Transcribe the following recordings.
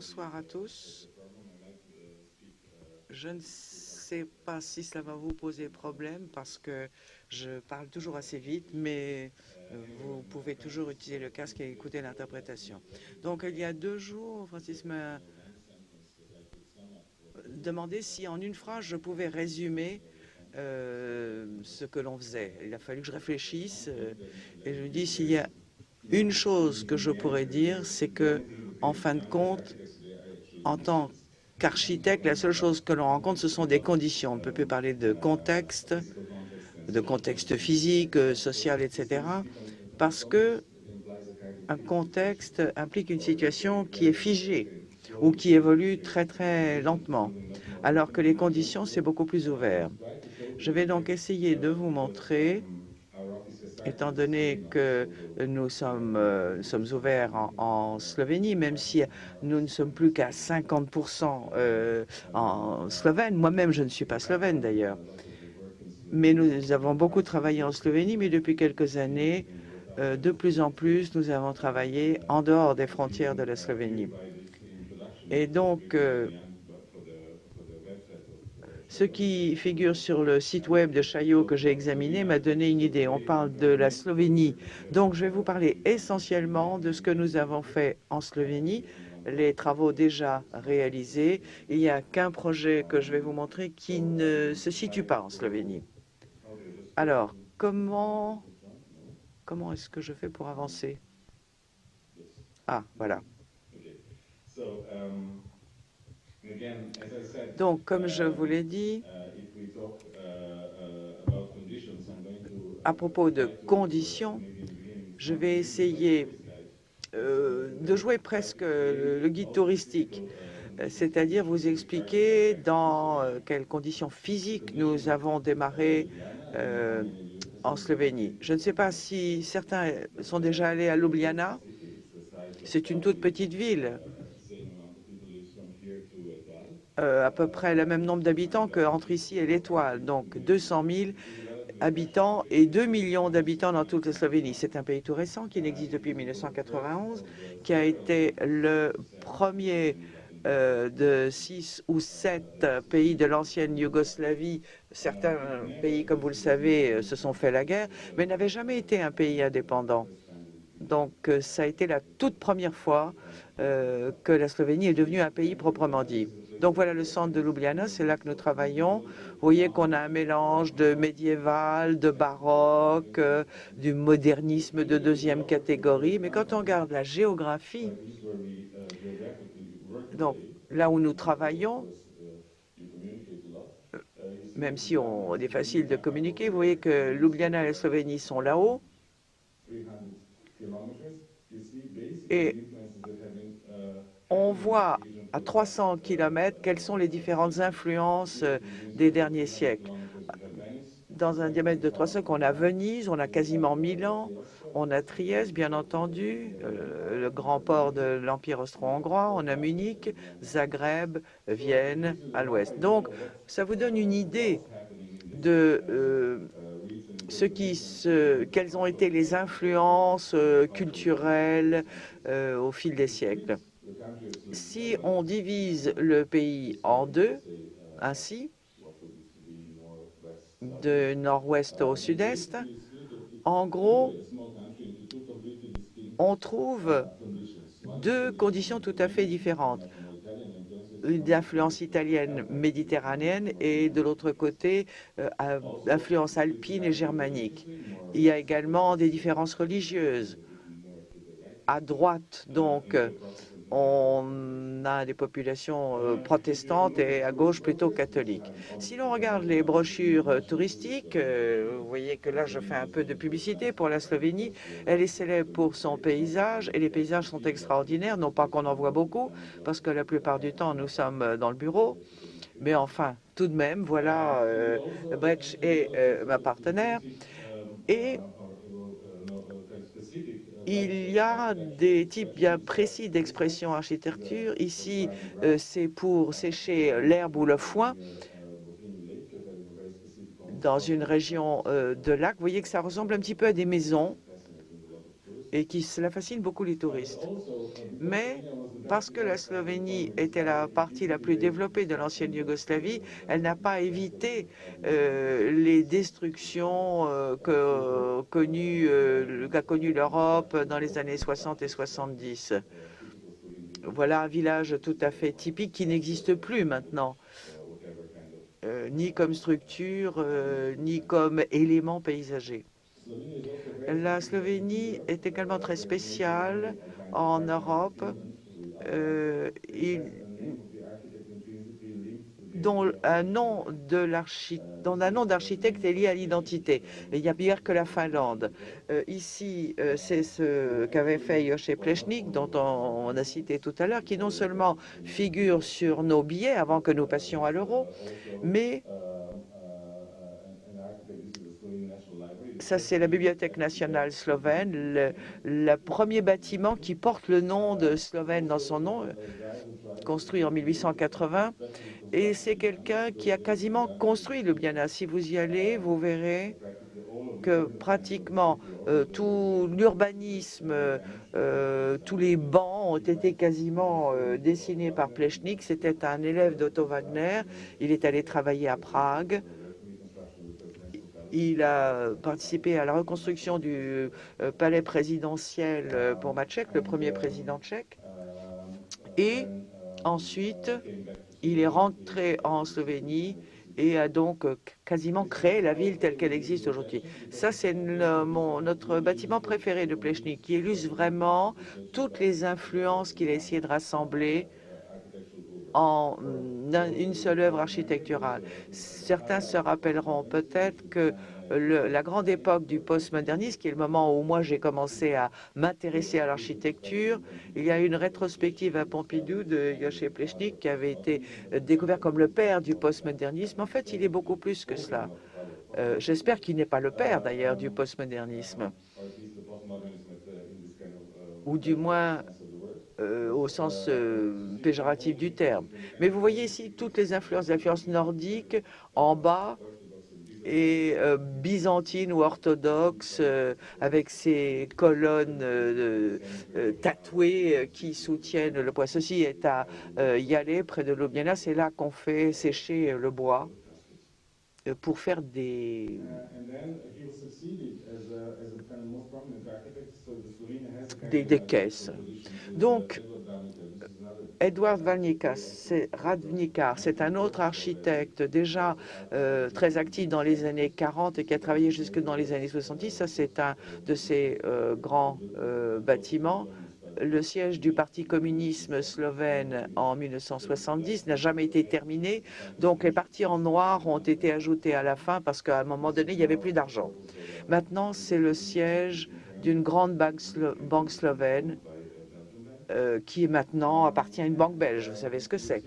Bonsoir à tous. Je ne sais pas si cela va vous poser problème parce que je parle toujours assez vite, mais vous pouvez toujours utiliser le casque et écouter l'interprétation. Donc, il y a 2 jours, Francis m'a demandé si en une phrase je pouvais résumer ce que l'on faisait. Il a fallu que je réfléchisse et je lui dis s'il y a une chose que je pourrais dire, c'est que, en fin de compte, en tant qu'architecte, la seule chose que l'on rencontre, ce sont des conditions. On ne peut plus parler de contexte physique, social, etc., parce que un contexte implique une situation qui est figée ou qui évolue très très lentement, alors que les conditions, c'est beaucoup plus ouvert. Je vais donc essayer de vous montrer, étant donné que nous sommes ouverts en Slovénie, même si nous ne sommes plus qu'à 50% en slovène. Moi-même, je ne suis pas slovène d'ailleurs. Mais nous avons beaucoup travaillé en Slovénie, mais depuis quelques années, de plus en plus, nous avons travaillé en dehors des frontières de la Slovénie. Et donc, ce qui figure sur le site web de Chaillot que j'ai examiné m'a donné une idée. On parle de la Slovénie. Donc, je vais vous parler essentiellement de ce que nous avons fait en Slovénie, les travaux déjà réalisés. Il n'y a qu'un projet que je vais vous montrer qui ne se situe pas en Slovénie. Alors, comment est-ce que je fais pour avancer? Ah, voilà. Donc, comme je vous l'ai dit, à propos de conditions, je vais essayer de jouer presque le guide touristique, c'est-à-dire vous expliquer dans quelles conditions physiques nous avons démarré en Slovénie. Je ne sais pas si certains sont déjà allés à Ljubljana. C'est une toute petite ville, à peu près le même nombre d'habitants qu'entre ici et l'Étoile, donc 200 000 habitants et 2 millions d'habitants dans toute la Slovénie. C'est un pays tout récent qui n'existe depuis 1991, qui a été le premier de 6 ou 7 pays de l'ancienne Yougoslavie. Certains pays, comme vous le savez, se sont fait la guerre, mais n'avaient jamais été un pays indépendant. Donc, ça a été la toute première fois que la Slovénie est devenue un pays proprement dit. Donc, voilà le centre de Ljubljana, c'est là que nous travaillons. Vous voyez qu'on a un mélange de médiéval, de baroque, du modernisme de deuxième catégorie. Mais quand on regarde la géographie, donc là où nous travaillons, même si on est facile de communiquer, vous voyez que Ljubljana et la Slovénie sont là-haut. Et on voit à 300 km quelles sont les différentes influences des derniers siècles. Dans un diamètre de 300, on a Venise, on a quasiment Milan, on a Trieste, bien entendu, le grand port de l'Empire austro-hongrois, on a Munich, Zagreb, Vienne à l'ouest. Donc, ça vous donne une idée de quelles ont été les influences culturelles au fil des siècles. Si on divise le pays en deux, ainsi, de nord-ouest au sud-est, en gros, on trouve 2 conditions tout à fait différentes. Une influence italienne méditerranéenne et de l'autre côté, influence alpine et germanique. Il y a également des différences religieuses. À droite, donc, on a des populations protestantes et à gauche plutôt catholiques. Si l'on regarde les brochures touristiques, vous voyez que là je fais un peu de publicité pour la Slovénie. Elle est célèbre pour son paysage et les paysages sont extraordinaires, non pas qu'on en voit beaucoup parce que la plupart du temps nous sommes dans le bureau, mais enfin tout de même, voilà, Brecht est ma partenaire et il y a des types bien précis d'expression architecture. Ici, c'est pour sécher l'herbe ou le foin dans une région de lac. Vous voyez que ça ressemble un petit peu à des maisons. et cela fascine beaucoup les touristes. Mais parce que la Slovénie était la partie la plus développée de l'ancienne Yougoslavie, elle n'a pas évité les destructions qu'a connues l'Europe dans les années 60 et 70. Voilà un village tout à fait typique qui n'existe plus maintenant, ni comme structure, ni comme élément paysager. La Slovénie est également très spéciale en Europe, euh, il- dont un nom d'architecte est lié à l'identité. Il y a pire que la Finlande. Ici, c'est ce qu'avait fait Jože Plečnik, dont on a cité tout à l'heure, qui non seulement figure sur nos billets avant que nous passions à l'euro, mais ça, c'est la Bibliothèque nationale slovène, le premier bâtiment qui porte le nom de Slovène dans son nom, construit en 1880. Et c'est quelqu'un qui a quasiment construit Ljubljana. Si vous y allez, vous verrez que pratiquement tout l'urbanisme, tous les bancs ont été quasiment dessinés par Plečnik. C'était un élève d'Otto Wagner. Il est allé travailler à Prague. Il a participé à la reconstruction du palais présidentiel pour Maček, le premier président tchèque. Et ensuite, il est rentré en Slovénie et a donc quasiment créé la ville telle qu'elle existe aujourd'hui. Ça, c'est notre bâtiment préféré de Plečnik, qui illustre vraiment toutes les influences qu'il a essayé de rassembler en une seule œuvre architecturale. Certains se rappelleront peut-être que la grande époque du postmodernisme, qui est le moment où moi j'ai commencé à m'intéresser à l'architecture, il y a une rétrospective à Pompidou de Jože Plečnik qui avait été découvert comme le père du postmodernisme. En fait, il est beaucoup plus que cela. J'espère qu'il n'est pas le père d'ailleurs du postmodernisme, ou du moins au sens péjoratif du terme. Mais vous voyez ici toutes les influences nordiques en bas et byzantines ou orthodoxes avec ces colonnes tatouées qui soutiennent le bois. Ceci est à Yale, près de Ljubljana. C'est là qu'on fait sécher le bois pour faire des caisses. Donc, Edward Radvníkar, c'est un autre architecte déjà très actif dans les années 40 et qui a travaillé jusque dans les années 70. Ça, c'est un de ces grands bâtiments. Le siège du Parti communiste slovène en 1970 n'a jamais été terminé. Donc, les parties en noir ont été ajoutées à la fin parce qu'à un moment donné, il n'y avait plus d'argent. Maintenant, c'est le siège d'une grande banque slovène qui maintenant appartient à une banque belge. Vous savez ce que c'est.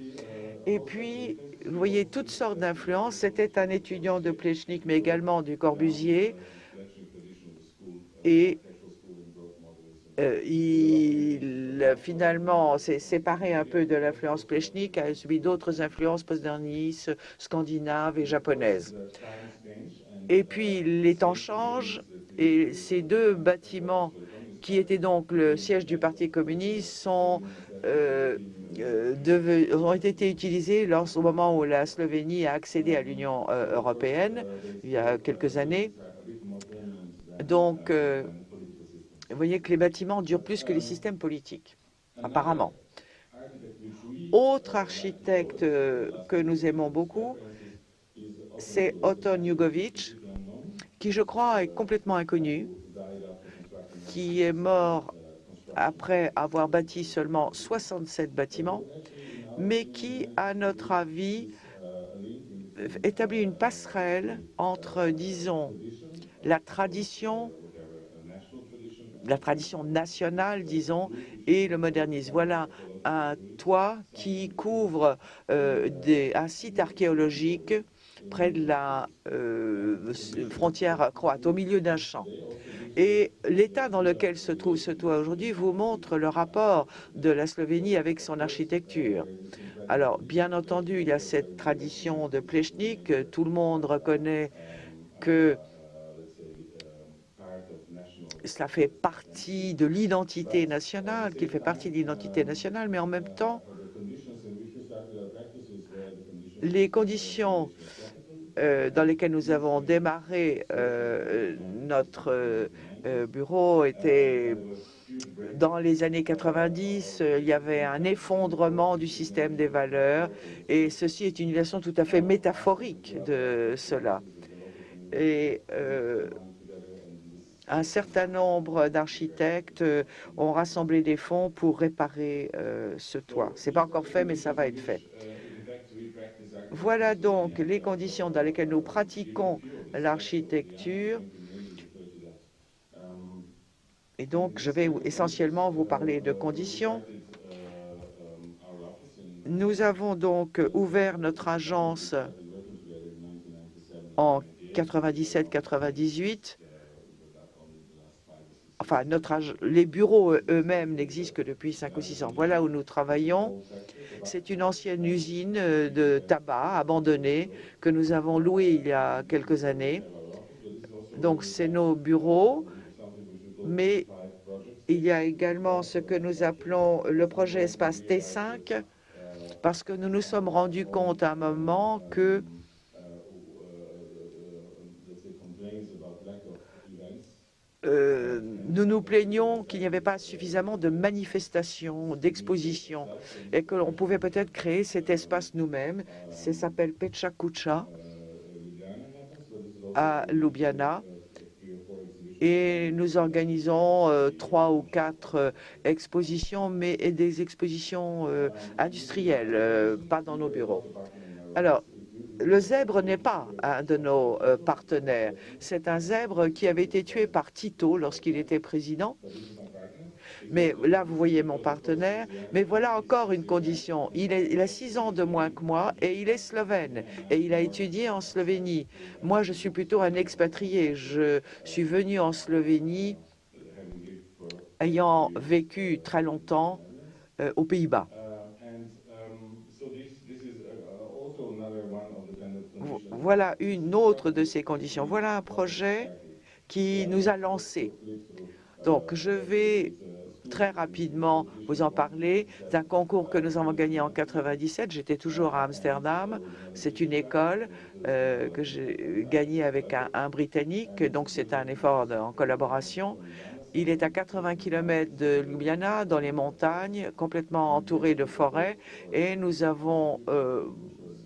Et puis, vous voyez toutes sortes d'influences. C'était un étudiant de Plečnik, mais également du Corbusier. Et il finalement s'est séparé un peu de l'influence Plečnik, a subi d'autres influences postmodernistes, scandinaves et japonaises. Et puis, les temps changent et ces deux bâtiments qui étaient donc le siège du Parti communiste ont été utilisés au moment où la Slovénie a accédé à l'Union européenne, il y a quelques années. Donc, vous voyez que les bâtiments durent plus que les systèmes politiques, apparemment. Autre architecte que nous aimons beaucoup, c'est Oton Jugović, qui, je crois, est complètement inconnu, qui est mort après avoir bâti seulement 67 bâtiments, mais qui, à notre avis, établit une passerelle entre, disons, la tradition nationale, disons, et le modernisme. Voilà un toit qui couvre un site archéologique près de la frontière croate, au milieu d'un champ. Et l'état dans lequel se trouve ce toit aujourd'hui vous montre le rapport de la Slovénie avec son architecture. Alors, bien entendu, il y a cette tradition de Plečnik. Tout le monde reconnaît que cela fait partie de l'identité nationale, qu'il fait partie de l'identité nationale, mais en même temps, les conditions dans lesquelles nous avons démarré notre bureau étaient dans les années 90, il y avait un effondrement du système des valeurs et ceci est une illustration tout à fait métaphorique de cela. Et un certain nombre d'architectes ont rassemblé des fonds pour réparer ce toit. Ce n'est pas encore fait, mais ça va être fait. Voilà donc les conditions dans lesquelles nous pratiquons l'architecture. Et donc, je vais essentiellement vous parler de conditions. Nous avons donc ouvert notre agence en 97-98. Enfin, les bureaux eux-mêmes n'existent que depuis 5 ou 6 ans. Voilà où nous travaillons. C'est une ancienne usine de tabac abandonnée que nous avons louée il y a quelques années. Donc, c'est nos bureaux, mais il y a également ce que nous appelons le projet Espace T5, parce que nous nous sommes rendus compte à un moment que nous nous plaignions qu'il n'y avait pas suffisamment de manifestations, d'expositions, et que l'on pouvait peut-être créer cet espace nous-mêmes. Ça s'appelle Pecha Kucha à Ljubljana. Et nous organisons 3 ou 4 expositions, mais des expositions industrielles, pas dans nos bureaux. Alors, le zèbre n'est pas un de nos partenaires. C'est un zèbre qui avait été tué par Tito lorsqu'il était président. Mais là, vous voyez mon partenaire. Mais voilà encore une condition. Il a 6 ans de moins que moi et il est slovène. Et il a étudié en Slovénie. Moi, je suis plutôt un expatrié. Je suis venu en Slovénie ayant vécu très longtemps aux Pays-Bas. Voilà une autre de ces conditions. Voilà un projet qui nous a lancés. Donc, je vais très rapidement vous en parler. C'est un concours que nous avons gagné en 97. J'étais toujours à Amsterdam. C'est une école que j'ai gagnée avec un Britannique. Donc, c'est un effort en collaboration. Il est à 80 km de Ljubljana, dans les montagnes, complètement entouré de forêts. Et nous avons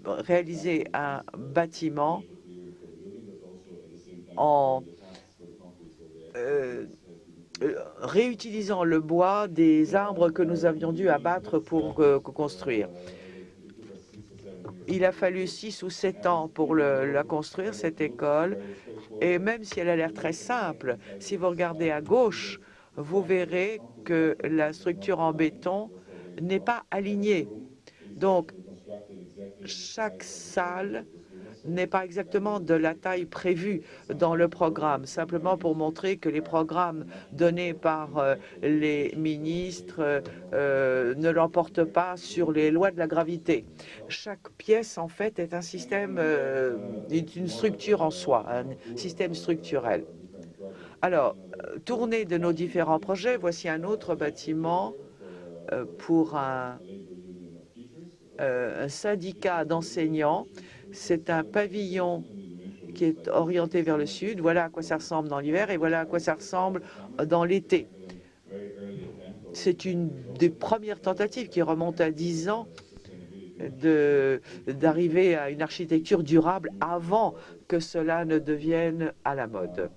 réalisé un bâtiment en réutilisant le bois des arbres que nous avions dû abattre pour construire. Il a fallu 6 ou 7 ans pour la construire, cette école, et même si elle a l'air très simple, si vous regardez à gauche, vous verrez que la structure en béton n'est pas alignée. Donc, chaque salle n'est pas exactement de la taille prévue dans le programme, simplement pour montrer que les programmes donnés par les ministres ne l'emportent pas sur les lois de la gravité. Chaque pièce, en fait, est un système, est une structure en soi, un système structurel. Alors, tournée de nos différents projets, voici un autre bâtiment pour un syndicat d'enseignants. C'est un pavillon qui est orienté vers le sud. Voilà à quoi ça ressemble dans l'hiver et voilà à quoi ça ressemble dans l'été. C'est une des premières tentatives qui remonte à 10 ans d'arriver à une architecture durable avant que cela ne devienne à la mode.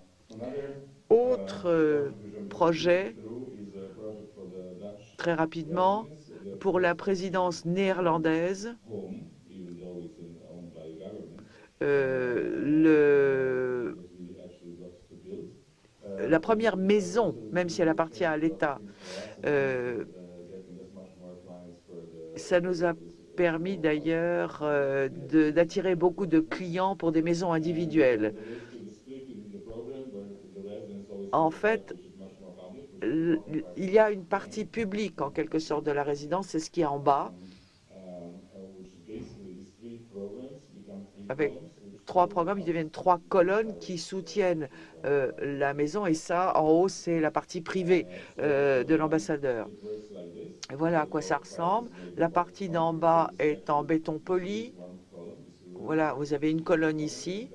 Autre projet, très rapidement, pour la présidence néerlandaise, la première maison, même si elle appartient à l'État, ça nous a permis d'ailleurs d'attirer beaucoup de clients pour des maisons individuelles. En fait, il y a une partie publique en quelque sorte de la résidence, c'est ce qui est en bas, avec 3 programmes, ils deviennent 3 colonnes qui soutiennent la maison. Et ça, en haut, c'est la partie privée de l'ambassadeur. Voilà à quoi ça ressemble. La partie d'en bas est en béton poli. Voilà, vous avez une colonne ici.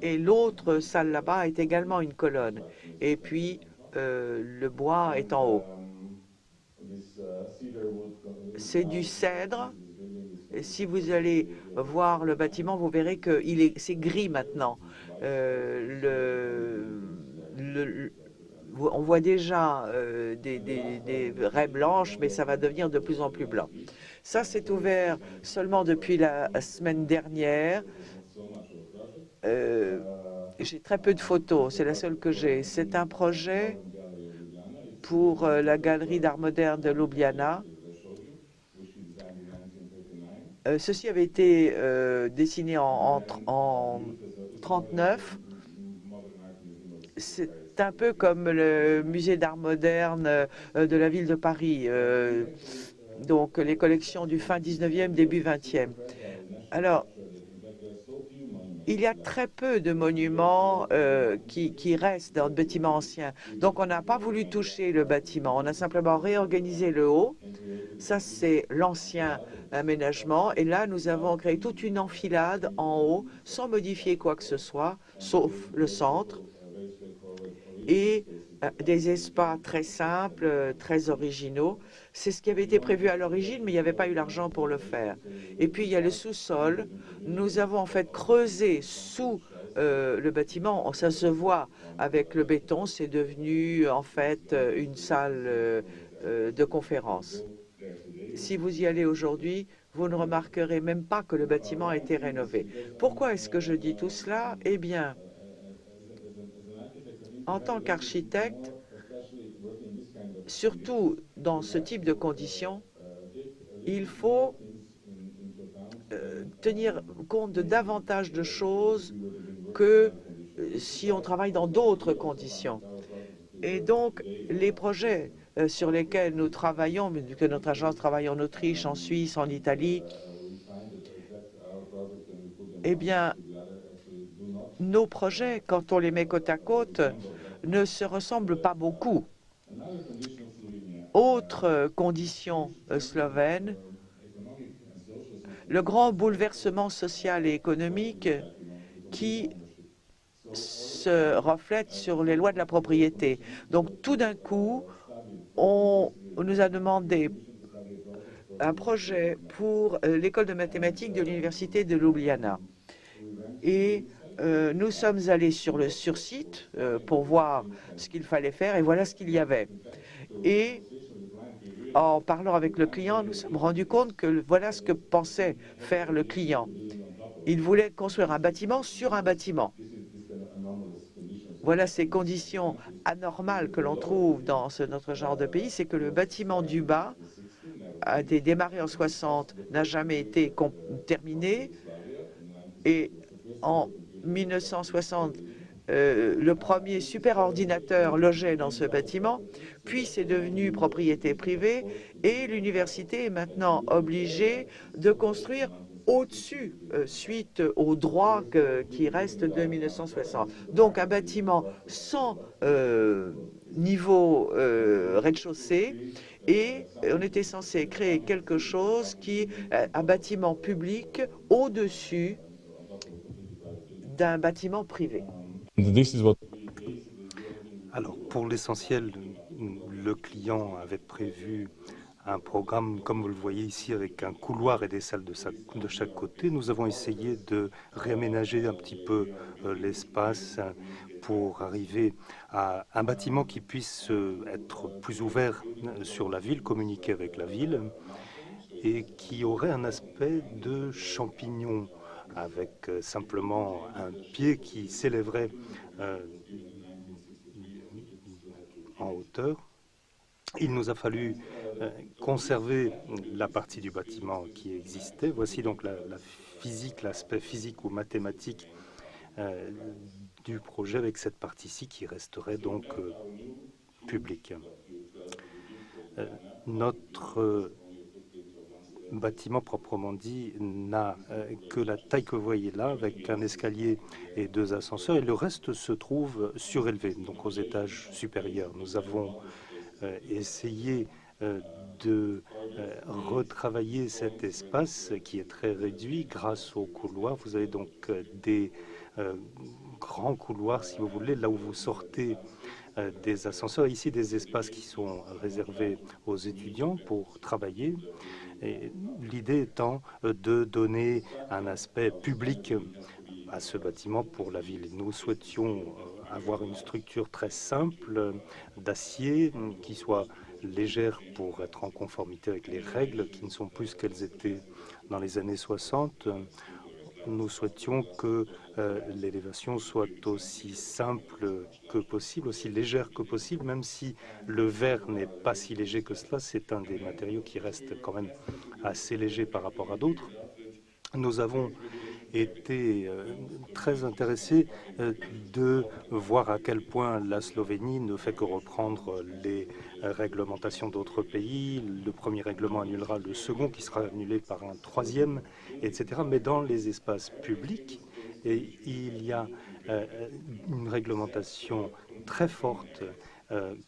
Et l'autre salle là-bas est également une colonne. Et puis, le bois est en haut. C'est du cèdre. Et si vous allez voir le bâtiment, vous verrez que c'est gris maintenant. On voit déjà des raies blanches, mais ça va devenir de plus en plus blanc. Ça, c'est ouvert seulement depuis la semaine dernière. J'ai très peu de photos, c'est la seule que j'ai. C'est un projet pour la galerie d'art moderne de Ljubljana. Ceci avait été dessiné en 1939. C'est un peu comme le musée d'art moderne de la ville de Paris, donc les collections du fin 19e, début 20e. Alors, il y a très peu de monuments qui restent dans le bâtiment ancien. Donc, on n'a pas voulu toucher le bâtiment. On a simplement réorganisé le haut. Ça, c'est l'ancien aménagement. Et là, nous avons créé toute une enfilade en haut, sans modifier quoi que ce soit, sauf le centre. Et des espaces très simples, très originaux. C'est ce qui avait été prévu à l'origine, mais il n'y avait pas eu l'argent pour le faire. Et puis, il y a le sous-sol. Nous avons en fait creusé sous le bâtiment. Ça se voit avec le béton. C'est devenu en fait une salle de conférence. Si vous y allez aujourd'hui, vous ne remarquerez même pas que le bâtiment a été rénové. Pourquoi est-ce que je dis tout cela? Eh bien, en tant qu'architecte, surtout dans ce type de conditions, il faut tenir compte de davantage de choses que si on travaille dans d'autres conditions. Et donc, les projets sur lesquels nous travaillons, que notre agence travaille en Autriche, en Suisse, en Italie, eh bien, nos projets, quand on les met côte à côte, ne se ressemblent pas beaucoup. Autre condition slovène, le grand bouleversement social et économique qui se reflète sur les lois de la propriété. Donc, tout d'un coup, on nous a demandé un projet pour l'école de mathématiques de l'université de Ljubljana. Et nous sommes allés sur le site pour voir ce qu'il fallait faire, et voilà ce qu'il y avait. Et en parlant avec le client, nous nous sommes rendus compte que voilà ce que pensait faire le client. Il voulait construire un bâtiment sur un bâtiment. Voilà ces conditions anormales que l'on trouve dans notre genre de pays, c'est que le bâtiment du bas a été démarré en 60, n'a jamais été terminé, et en 1960, le premier superordinateur logeait dans ce bâtiment, puis c'est devenu propriété privée et l'université est maintenant obligée de construire au-dessus, suite au droit qui reste de 1960. Donc un bâtiment sans niveau rez-de-chaussée, et on était censé créer quelque chose un bâtiment public au-dessus d'un bâtiment privé. Alors, pour l'essentiel, le client avait prévu un programme, comme vous le voyez ici, avec un couloir et des salles de chaque côté. Nous avons essayé de réaménager un petit peu l'espace pour arriver à un bâtiment qui puisse être plus ouvert sur la ville, communiquer avec la ville, et qui aurait un aspect de champignon, avec simplement un pied qui s'élèverait en hauteur. Il nous a fallu conserver la partie du bâtiment qui existait. Voici donc la physique, l'aspect physique ou mathématique du projet, avec cette partie-ci qui resterait donc publique. Notre bâtiment proprement dit n'a que la taille que vous voyez là, avec un escalier et 2 ascenseurs, et le reste se trouve surélevé, donc aux étages supérieurs. Nous avons essayé de retravailler cet espace qui est très réduit grâce aux couloirs. Vous avez donc des grands couloirs, si vous voulez, là où vous sortez des ascenseurs. Ici, des espaces qui sont réservés aux étudiants pour travailler. L'idée étant de donner un aspect public à ce bâtiment pour la ville. Nous souhaitions avoir une structure très simple d'acier qui soit légère pour être en conformité avec les règles qui ne sont plus ce qu'elles étaient dans les années 60. Nous souhaitions que l'élévation soit aussi simple que possible, aussi légère que possible, même si le verre n'est pas si léger que cela. C'est un des matériaux qui reste quand même assez léger par rapport à d'autres. Nous avons été très intéressés de voir à quel point la Slovénie ne fait que reprendre les réglementations d'autres pays. Le premier règlement annulera le second qui sera annulé par un troisième, etc. Mais dans les espaces publics, il y a une réglementation très forte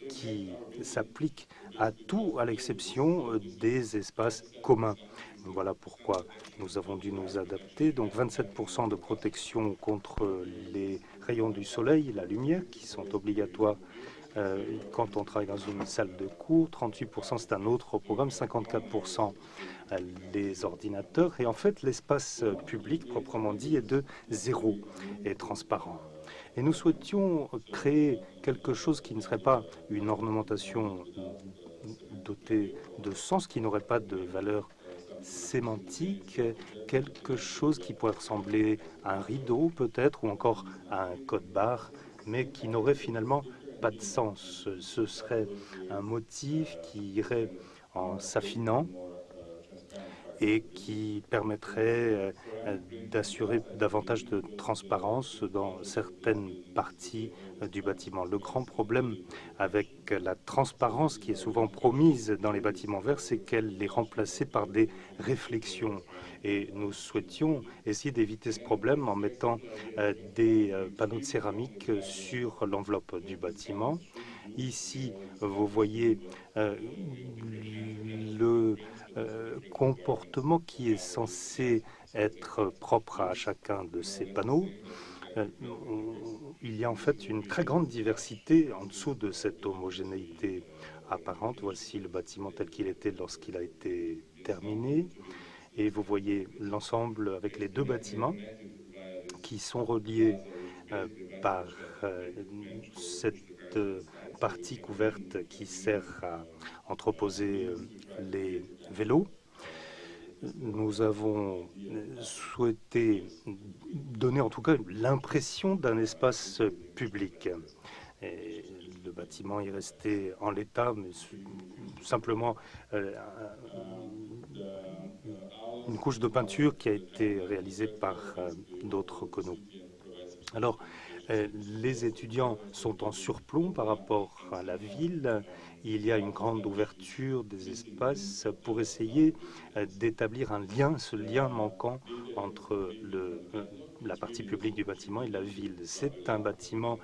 qui s'applique à tout, à l'exception des espaces communs. Voilà pourquoi nous avons dû nous adapter. Donc 27% de protection contre les rayons du soleil, la lumière, qui sont obligatoires quand on travaille dans une salle de cours. 38%, c'est un autre programme. 54%, les ordinateurs. Et en fait, l'espace public, proprement dit, est de zéro et transparent. Et nous souhaitions créer quelque chose qui ne serait pas une ornementation dotée de sens, qui n'aurait pas de valeur sémantique, quelque chose qui pourrait ressembler à un rideau peut-être, ou encore à un code-barre, mais qui n'aurait finalement pas de sens. Ce serait un motif qui irait en s'affinant et qui permettrait d'assurer davantage de transparence dans certaines parties du bâtiment. Le grand problème avec la transparence qui est souvent promise dans les bâtiments verts, c'est qu'elle est remplacée par des réflexions. Et nous souhaitions essayer d'éviter ce problème en mettant des panneaux de céramique sur l'enveloppe du bâtiment. Ici, vous voyez le comportement qui est censé être propre à chacun de ces panneaux. Il y a en fait une très grande diversité en dessous de cette homogénéité apparente. Voici le bâtiment tel qu'il était lorsqu'il a été terminé. Et vous voyez l'ensemble avec les deux bâtiments qui sont reliés par cette partie couverte qui sert à entreposer les vélos. Nous avons souhaité donner en tout cas l'impression d'un espace public. Et le bâtiment est resté en l'état, mais simplement une couche de peinture qui a été réalisée par d'autres que nous. Alors, les étudiants sont en surplomb par rapport à la ville. Il y a une grande ouverture des espaces pour essayer d'établir un lien, ce lien manquant entre la partie publique du bâtiment et la ville. C'est un bâtiment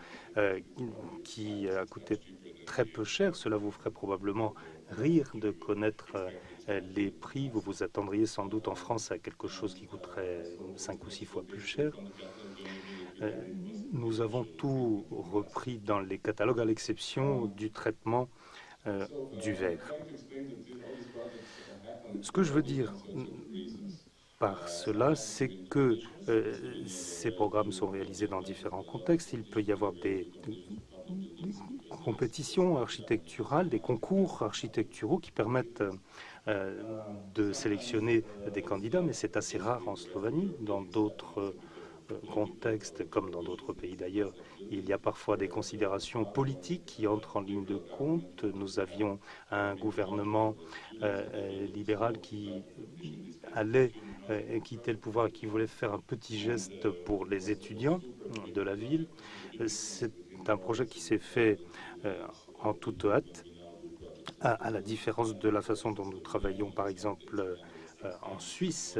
qui a coûté très peu cher. Cela vous ferait probablement rire de connaître les prix. Vous vous attendriez sans doute en France à quelque chose qui coûterait 5 ou 6 fois plus cher. Nous avons tout repris dans les catalogues à l'exception du traitement du verre. Ce que je veux dire par cela, c'est que ces programmes sont réalisés dans différents contextes. Il peut y avoir des compétitions architecturales, des concours architecturaux qui permettent de sélectionner des candidats, mais c'est assez rare en Slovénie. Dans d'autres contexte, comme dans d'autres pays d'ailleurs, il y a parfois des considérations politiques qui entrent en ligne de compte. Nous avions un gouvernement libéral qui allait quitter le pouvoir et qui voulait faire un petit geste pour les étudiants de la ville. C'est un projet qui s'est fait en toute hâte, à la différence de la façon dont nous travaillons, par exemple, en Suisse,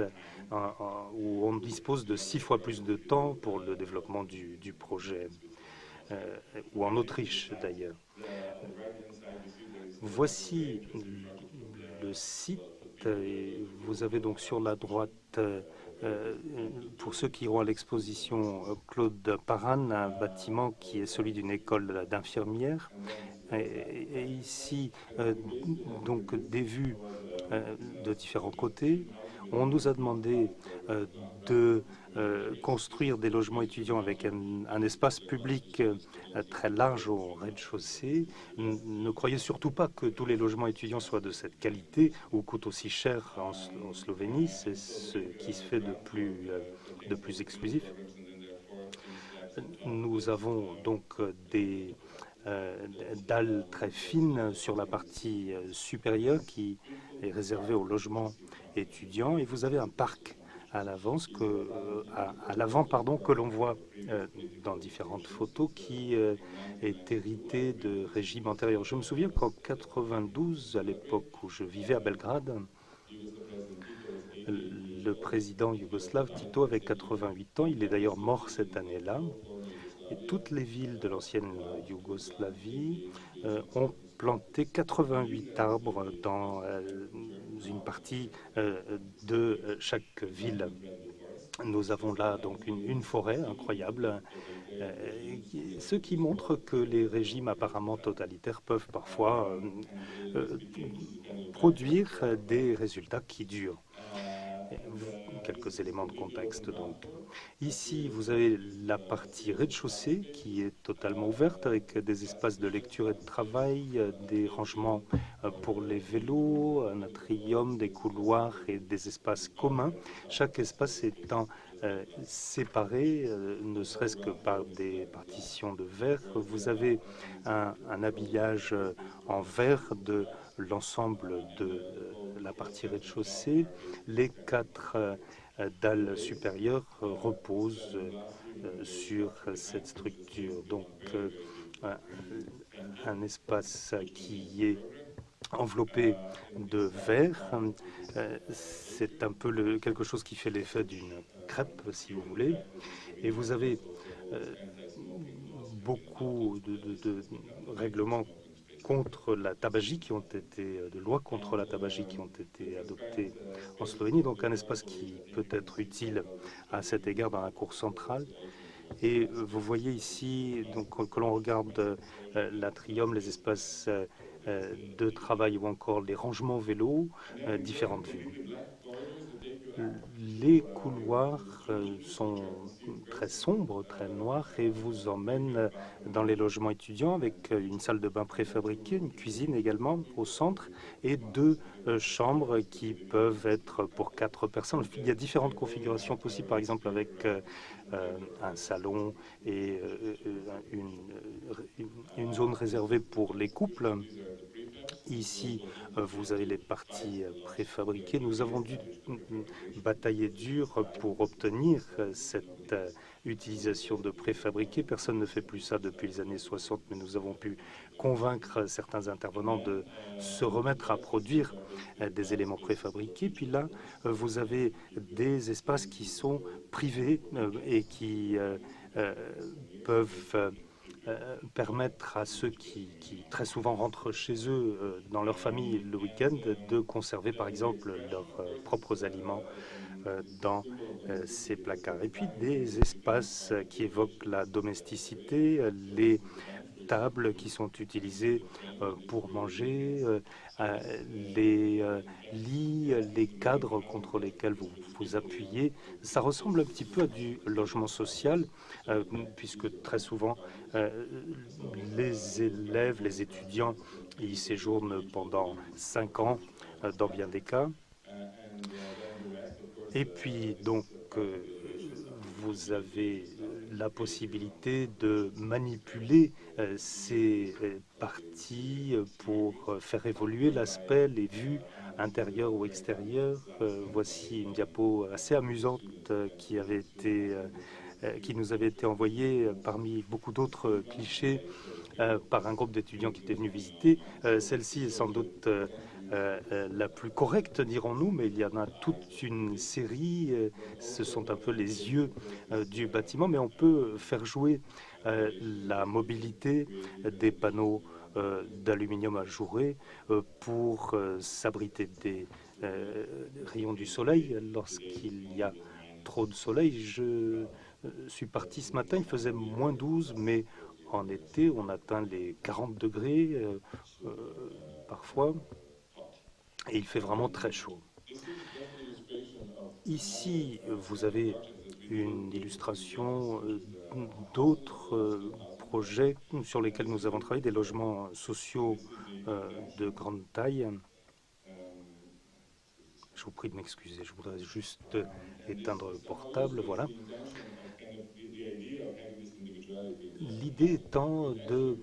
où on dispose de 6 fois plus de temps pour le développement du projet, ou en Autriche d'ailleurs. Voici le site, et vous avez donc sur la droite, pour ceux qui iront à l'exposition Claude Parran, un bâtiment qui est celui d'une école d'infirmières. Et ici, donc des vues de différents côtés. On nous a demandé de construire des logements étudiants avec un espace public très large au rez-de-chaussée. Ne croyez surtout pas que tous les logements étudiants soient de cette qualité ou coûtent aussi cher en Slovénie. C'est ce qui se fait de plus exclusif. Nous avons donc des dalles très fines sur la partie supérieure qui est réservée aux logements étudiants, et vous avez un parc à l'avant que l'on voit dans différentes photos, qui est hérité de régimes antérieurs. Je me souviens qu'en 92, à l'époque où je vivais à Belgrade, le président yougoslave Tito avait 88 ans. Il est d'ailleurs mort cette année-là. Et toutes les villes de l'ancienne Yougoslavie ont planté 88 arbres dans une partie de chaque ville. Nous avons là donc une forêt incroyable, ce qui montre que les régimes apparemment totalitaires peuvent parfois produire des résultats qui durent. Quelques éléments de contexte donc. Ici, vous avez la partie rez-de-chaussée qui est totalement ouverte, avec des espaces de lecture et de travail, des rangements pour les vélos, un atrium, des couloirs et des espaces communs. Chaque espace étant séparé, ne serait-ce que par des partitions de verre. Vous avez un habillage en verre de l'ensemble de la partie rez-de-chaussée. Les 4 dalles supérieures reposent sur cette structure. Donc un espace qui est enveloppé de verre. C'est un peu quelque chose qui fait l'effet d'une crêpe, si vous voulez. Et vous avez beaucoup de règlements contre la tabagie qui ont été, de lois contre la tabagie qui ont été adoptées en Slovénie. Donc un espace qui peut être utile à cet égard dans la cour centrale. Et vous voyez ici, donc, que l'on regarde l'atrium, les espaces de travail ou encore les rangements vélos, différentes vues. Les couloirs sont très sombres, très noirs, et vous emmènent dans les logements étudiants avec une salle de bain préfabriquée, une cuisine également au centre, et 2 chambres qui peuvent être pour 4 personnes. Il y a différentes configurations possibles, par exemple avec un salon et une zone réservée pour les couples. Ici, vous avez les parties préfabriquées. Nous avons dû batailler dur pour obtenir cette utilisation de préfabriqués. Personne ne fait plus ça depuis les années 60, mais nous avons pu convaincre certains intervenants de se remettre à produire des éléments préfabriqués. Puis là, vous avez des espaces qui sont privés et qui peuvent permettre à ceux qui très souvent rentrent chez eux dans leur famille le week-end de conserver par exemple leurs propres aliments dans ces placards. Et puis des espaces qui évoquent la domesticité, les tables qui sont utilisées pour manger, les lits, les cadres contre lesquels vous vous appuyez. Ça ressemble un petit peu à du logement social, puisque très souvent les élèves, les étudiants y séjournent pendant 5 ans dans bien des cas. Et puis donc vous avez la possibilité de manipuler ces parties pour faire évoluer l'aspect, les vues intérieures ou extérieures. Voici une diapo assez amusante qui nous avait été envoyée parmi beaucoup d'autres clichés par un groupe d'étudiants qui étaient venus visiter. Celle-ci est sans doute la plus correcte, dirons-nous, mais il y en a toute une série. Ce sont un peu les yeux du bâtiment, mais on peut faire jouer la mobilité des panneaux d'aluminium ajouré pour s'abriter des rayons du soleil lorsqu'il y a trop de soleil. Je suis parti ce matin, il faisait moins 12, mais en été, on atteint les 40 degrés parfois, et il fait vraiment très chaud. Ici, vous avez une illustration d'autres projets sur lesquels nous avons travaillé, des logements sociaux de grande taille. Je vous prie de m'excuser, je voudrais juste éteindre le portable, voilà. L'idée étant de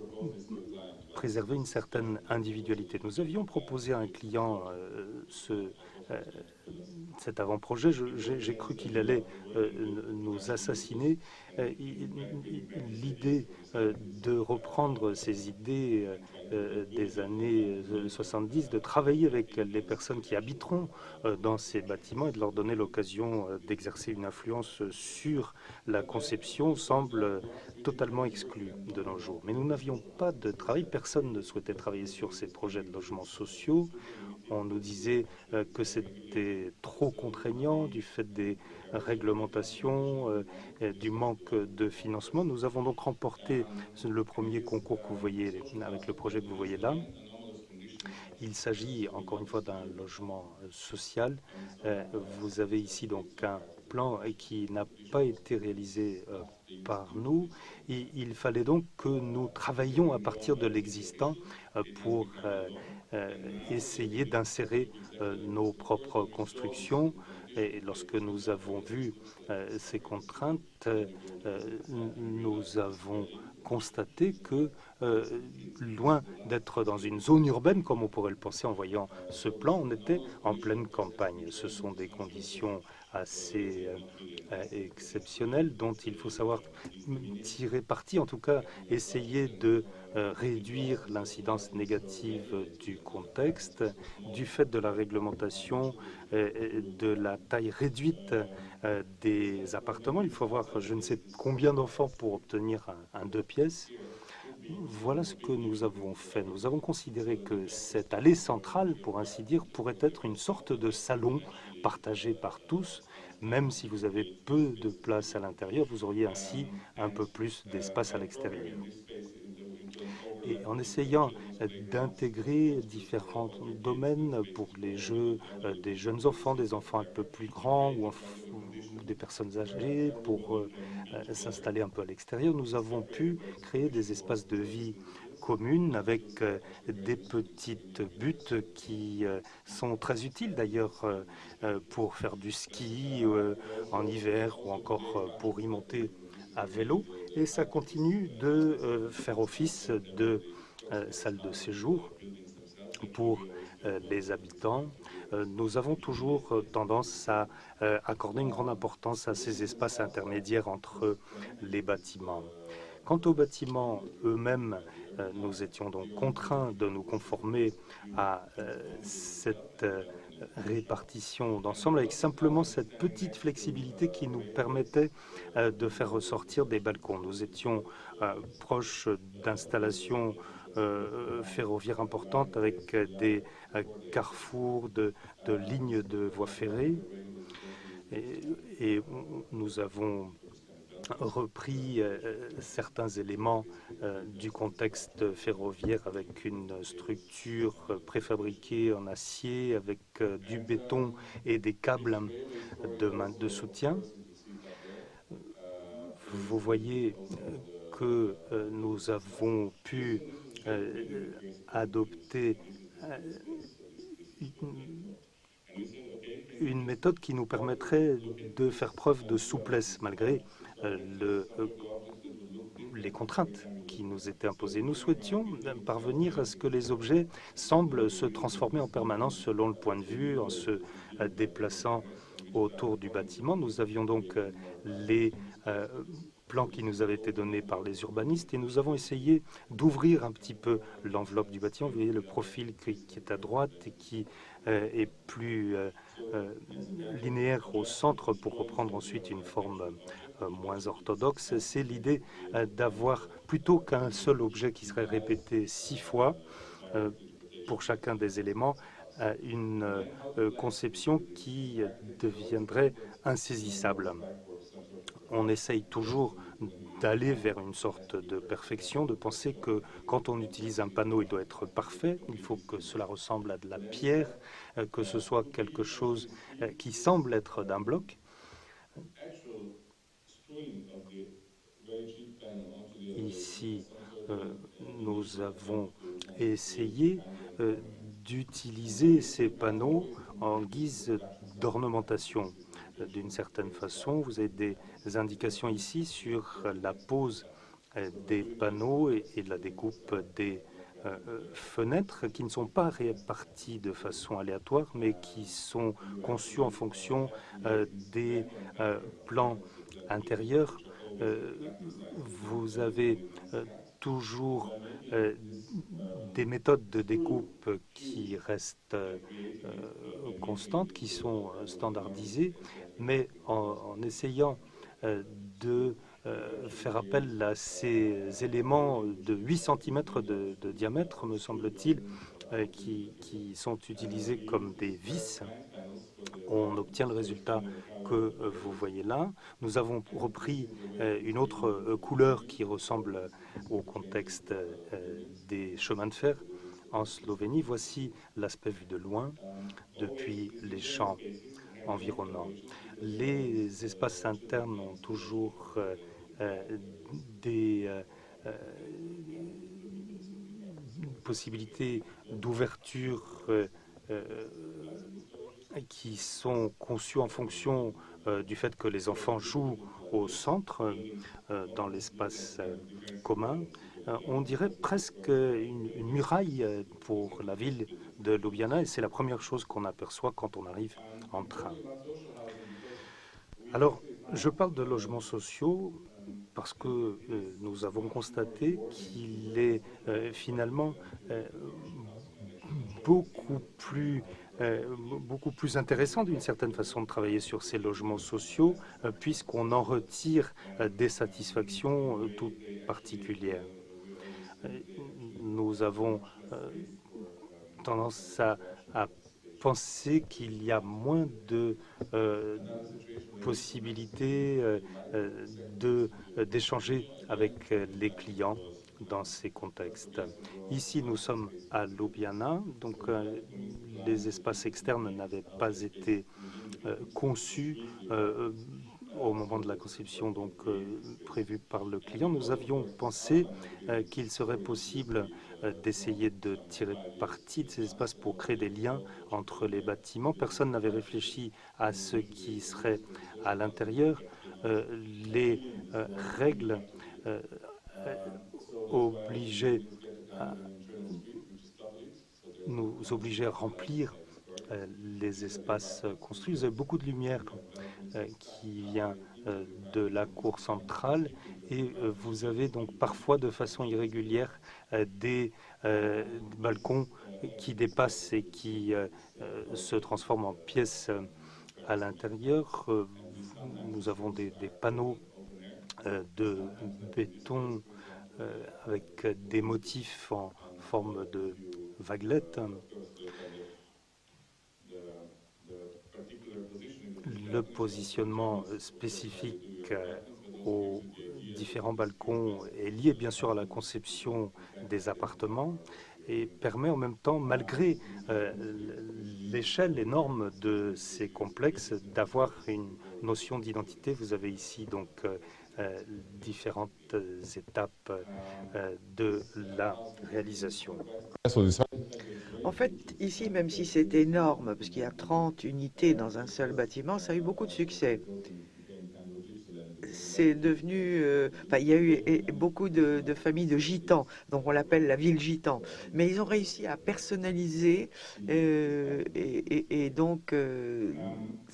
préserver une certaine individualité. Nous avions proposé à un client cet avant-projet. J'ai cru qu'il allait nous assassiner. L'idée de reprendre ces idées des années 70, de travailler avec les personnes qui habiteront dans ces bâtiments et de leur donner l'occasion d'exercer une influence sur la conception semble totalement exclue de nos jours. Mais nous n'avions pas de travail, personne ne souhaitait travailler sur ces projets de logements sociaux. On nous disait que c'était trop contraignant du fait des réglementations, du manque de financement. Nous avons donc remporté le premier concours que vous voyez avec le projet que vous voyez là. Il s'agit encore une fois d'un logement social. Vous avez ici donc un plan qui n'a pas été réalisé par nous. Il fallait donc que nous travaillions à partir de l'existant pour essayer d'insérer nos propres constructions. Et lorsque nous avons vu ces contraintes, nous avons constaté que, loin d'être dans une zone urbaine, comme on pourrait le penser en voyant ce plan, on était en pleine campagne. Ce sont des conditions assez exceptionnelles dont il faut savoir tirer parti, en tout cas essayer de réduire l'incidence négative du contexte, du fait de la réglementation, de la taille réduite des appartements. Il faut avoir je ne sais combien d'enfants pour obtenir un 2 pièces. Voilà ce que nous avons fait. Nous avons considéré que cette allée centrale, pour ainsi dire, pourrait être une sorte de salon partagé par tous. Même si vous avez peu de place à l'intérieur, vous auriez ainsi un peu plus d'espace à l'extérieur. Et en essayant d'intégrer différents domaines pour les jeux des jeunes enfants, des enfants un peu plus grands ou des personnes âgées, pour s'installer un peu à l'extérieur, nous avons pu créer des espaces de vie communes avec des petites buttes qui sont très utiles d'ailleurs pour faire du ski en hiver ou encore pour y monter à vélo. Et ça continue de faire office de salle de séjour pour les habitants. Nous avons toujours tendance à accorder une grande importance à ces espaces intermédiaires entre les bâtiments. Quant aux bâtiments eux-mêmes, nous étions donc contraints de nous conformer à cette répartition d'ensemble avec simplement cette petite flexibilité qui nous permettait de faire ressortir des balcons. Nous étions proches d'installations ferroviaires importantes avec des carrefours de lignes de voies ferrées et nous avons repris certains éléments du contexte ferroviaire avec une structure préfabriquée en acier, avec du béton et des câbles de soutien. Vous voyez que nous avons pu adopter une méthode qui nous permettrait de faire preuve de souplesse malgré les contraintes qui nous étaient imposées. Nous souhaitions parvenir à ce que les objets semblent se transformer en permanence selon le point de vue, en se déplaçant autour du bâtiment. Nous avions donc les plan qui nous avait été donné par les urbanistes et nous avons essayé d'ouvrir un petit peu l'enveloppe du bâtiment. Vous voyez le profil qui est à droite et qui est plus linéaire au centre pour reprendre ensuite une forme moins orthodoxe. C'est l'idée d'avoir, plutôt qu'un seul objet qui serait répété 6 fois pour chacun des éléments, une conception qui deviendrait insaisissable. On essaye toujours d'aller vers une sorte de perfection, de penser que quand on utilise un panneau, il doit être parfait, il faut que cela ressemble à de la pierre, que ce soit quelque chose qui semble être d'un bloc. Ici, nous avons essayé d'utiliser ces panneaux en guise d'ornementation. D'une certaine façon, vous avez des indications ici sur la pose des panneaux et la découpe des fenêtres qui ne sont pas réparties de façon aléatoire, mais qui sont conçues en fonction des plans intérieurs. Vous avez toujours des méthodes de découpe qui restent constantes, qui sont standardisées, mais en essayant de faire appel à ces éléments de 8 cm de diamètre, me semble-t-il, qui sont utilisés comme des vis, on obtient le résultat que vous voyez là. Nous avons repris une autre couleur qui ressemble au contexte des chemins de fer en Slovénie. Voici l'aspect vu de loin depuis les champs environnants. Les espaces internes ont toujours des possibilités d'ouverture qui sont conçus en fonction du fait que les enfants jouent au centre, dans l'espace commun. On dirait presque une muraille pour la ville de Ljubljana, et c'est la première chose qu'on aperçoit quand on arrive en train. Alors, je parle de logements sociaux parce que nous avons constaté qu'il est finalement beaucoup plus intéressant d'une certaine façon de travailler sur ces logements sociaux, puisqu'on en retire des satisfactions toutes particulières. Nous avons tendance à penser qu'il y a moins de possibilités d'échanger avec les clients dans ces contextes. Ici, nous sommes à Ljubljana, donc les espaces externes n'avaient pas été conçus au moment de la conception donc prévue par le client. Nous avions pensé qu'il serait possible d'essayer de tirer parti de ces espaces pour créer des liens entre les bâtiments. Personne n'avait réfléchi à ce qui serait à l'intérieur. Les règles nous obligeaient à remplir les espaces construits. Vous avez beaucoup de lumière qui vient de la cour centrale et vous avez donc parfois de façon irrégulière des balcons qui dépassent et qui se transforment en pièces à l'intérieur. Nous avons des panneaux de béton avec des motifs en forme de vaguelettes. Le positionnement spécifique aux différents balcons est lié bien sûr à la conception des appartements et permet en même temps, malgré l'échelle énorme de ces complexes, d'avoir une notion d'identité. Vous avez ici donc différentes étapes de la réalisation. En fait, ici, même si c'est énorme, parce qu'il y a 30 unités dans un seul bâtiment, ça a eu beaucoup de succès. C'est devenu... il y a eu beaucoup de familles de gitans, donc on l'appelle la ville gitan. Mais ils ont réussi à personnaliser et donc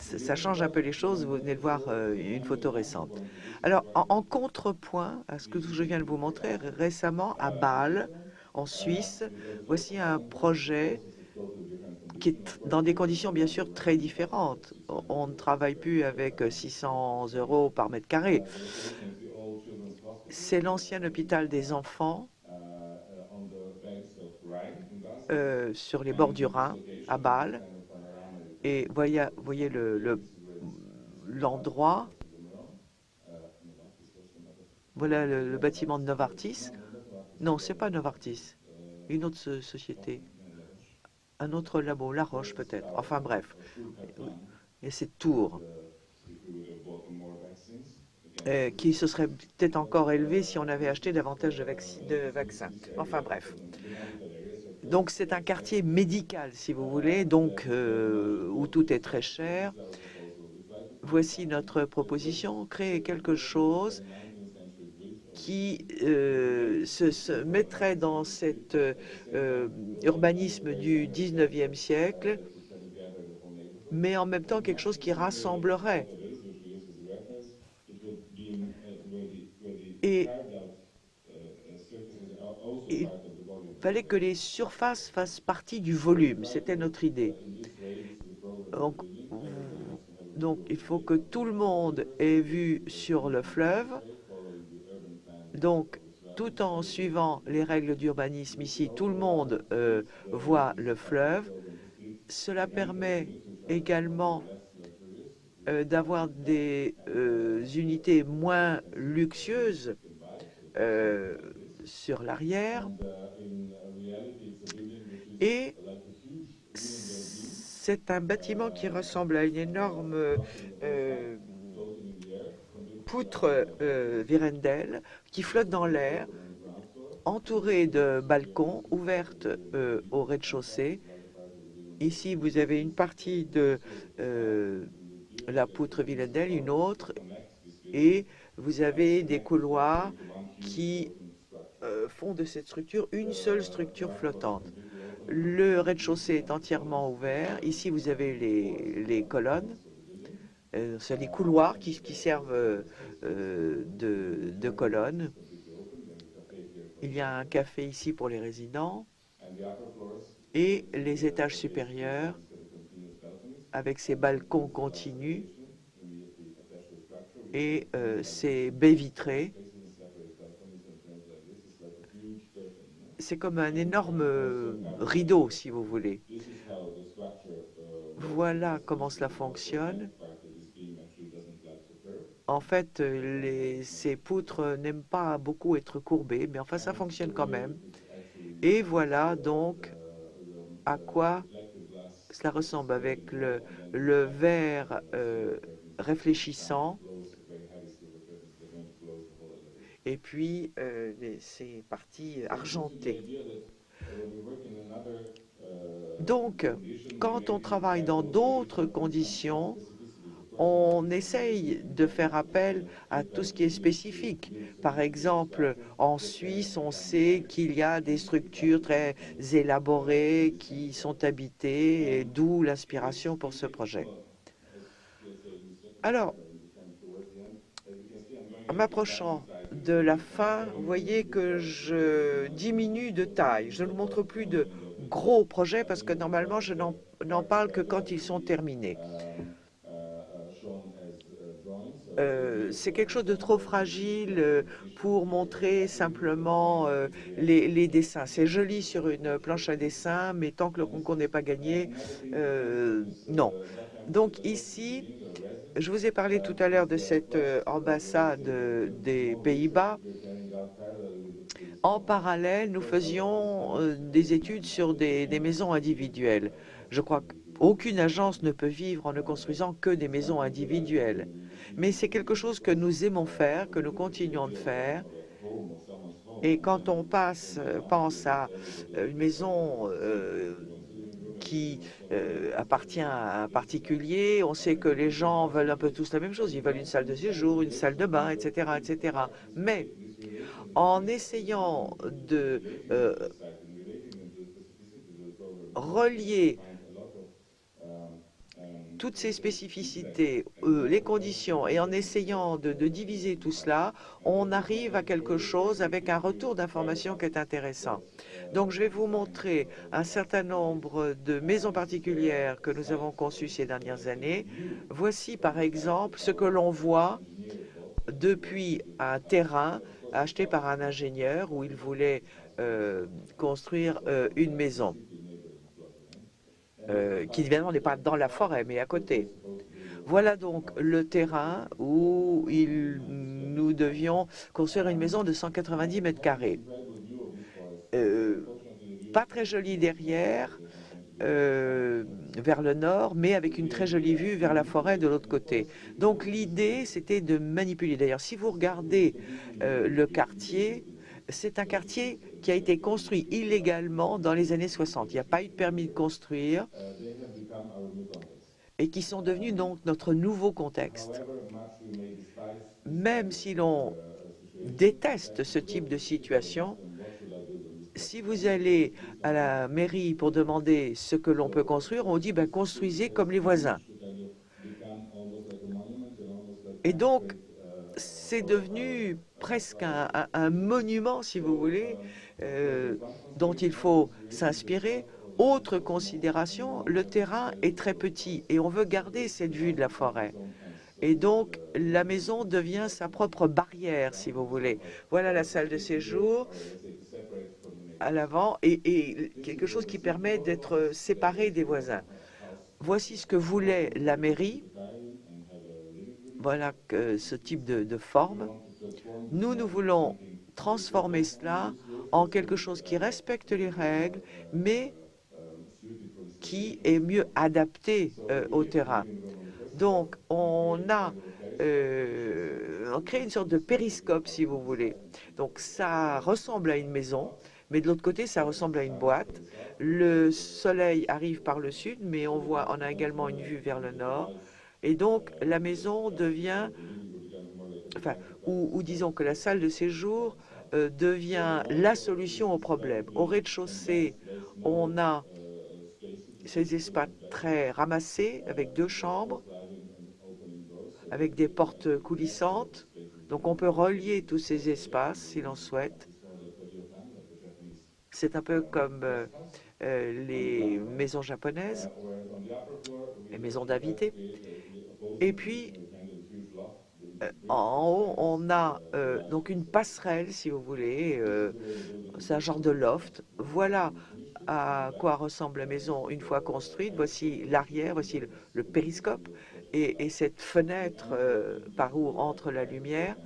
ça change un peu les choses. Vous venez de voir une photo récente. Alors, en contrepoint à ce que je viens de vous montrer, récemment à Bâle, en Suisse, voici un projet qui est dans des conditions bien sûr très différentes. On ne travaille plus avec 600 € par mètre carré. C'est l'ancien hôpital des enfants sur les bords du Rhin, à Bâle. Et voyez l'endroit. Voilà le bâtiment de Novartis. Non, c'est pas Novartis. Une autre société. Un autre labo, La Roche peut-être. Enfin bref. Et cette tour qui se serait peut-être encore élevée si on avait acheté davantage de vaccins. Enfin bref. Donc c'est un quartier médical, si vous voulez, donc où tout est très cher. Voici notre proposition, créer quelque chose qui se mettrait dans cet urbanisme du 19e siècle, mais en même temps quelque chose qui rassemblerait. Et il fallait que les surfaces fassent partie du volume, c'était notre idée. Donc, il faut que tout le monde ait vue sur le fleuve. Donc, tout en suivant les règles d'urbanisme ici, tout le monde voit le fleuve. Cela permet également d'avoir des unités moins luxueuses sur l'arrière. Et c'est un bâtiment qui ressemble à une énorme poutre Vierendeel qui flotte dans l'air, entourée de balcons ouvertes au rez-de-chaussée. Ici, vous avez une partie de la poutre Vierendeel, une autre, et vous avez des couloirs qui font de cette structure une seule structure flottante. Le rez-de-chaussée est entièrement ouvert. Ici, vous avez les colonnes. C'est les couloirs qui servent de colonnes. Il y a un café ici pour les résidents. Et les étages supérieurs, avec ces balcons continus et ces baies vitrées. C'est comme un énorme rideau, si vous voulez. Voilà comment cela fonctionne. En fait, ces poutres n'aiment pas beaucoup être courbées, mais enfin, ça fonctionne quand même. Et voilà donc à quoi cela ressemble avec le verre réfléchissant et puis ces parties argentées. Donc, quand on travaille dans d'autres conditions, on essaye de faire appel à tout ce qui est spécifique. Par exemple, en Suisse, on sait qu'il y a des structures très élaborées qui sont habitées, et d'où l'inspiration pour ce projet. Alors, en m'approchant de la fin, vous voyez que je diminue de taille. Je ne montre plus de gros projets parce que normalement, je n'en parle que quand ils sont terminés. C'est quelque chose de trop fragile pour montrer simplement les dessins. C'est joli sur une planche à dessin, mais tant que le concours n'est pas gagné, non. Donc ici, je vous ai parlé tout à l'heure de cette ambassade des Pays-Bas. En parallèle, nous faisions des études sur des maisons individuelles. Je crois qu'aucune agence ne peut vivre en ne construisant que des maisons individuelles. Mais c'est quelque chose que nous aimons faire, que nous continuons de faire. Et quand on pense à une maison qui appartient à un particulier, on sait que les gens veulent un peu tous la même chose. Ils veulent une salle de séjour, une salle de bain, etc., etc. Mais en essayant de relier toutes ces spécificités, les conditions, et en essayant de diviser tout cela, on arrive à quelque chose avec un retour d'information qui est intéressant. Donc, je vais vous montrer un certain nombre de maisons particulières que nous avons conçues ces dernières années. Voici, par exemple, ce que l'on voit depuis un terrain acheté par un ingénieur où il voulait construire une maison qui évidemment n'est pas dans la forêt, mais à côté. Voilà donc le terrain où nous devions construire une maison de 190 mètres carrés. Pas très jolie derrière, vers le nord, mais avec une très jolie vue vers la forêt de l'autre côté. Donc l'idée, c'était de manipuler. D'ailleurs, si vous regardez le quartier, c'est un quartier qui a été construit illégalement dans les années 60. Il n'y a pas eu de permis de construire et qui sont devenus donc notre nouveau contexte. Même si l'on déteste ce type de situation, si vous allez à la mairie pour demander ce que l'on peut construire, on dit ben, construisez comme les voisins. Et donc, c'est devenu presque un monument, si vous voulez, dont il faut s'inspirer. Autre considération, le terrain est très petit et on veut garder cette vue de la forêt. Et donc, la maison devient sa propre barrière, si vous voulez. Voilà la salle de séjour à l'avant et quelque chose qui permet d'être séparé des voisins. Voici ce que voulait la mairie. Voilà ce type de forme. Nous voulons transformer cela en quelque chose qui respecte les règles, mais qui est mieux adapté au terrain. Donc, on crée une sorte de périscope, si vous voulez. Donc, ça ressemble à une maison, mais de l'autre côté, ça ressemble à une boîte. Le soleil arrive par le sud, mais on a également une vue vers le nord. Et donc, la maison devient, enfin, ou disons que la salle de séjour devient la solution au problème. Au rez-de-chaussée, on a ces espaces très ramassés avec 2 chambres, avec des portes coulissantes. Donc on peut relier tous ces espaces si l'on souhaite. C'est un peu comme les maisons japonaises, les maisons d'invités. Et puis, en haut, on a donc une passerelle, si vous voulez. C'est un genre de loft. Voilà à quoi ressemble la maison une fois construite. Voici l'arrière, voici le périscope et cette fenêtre par où entre la lumière.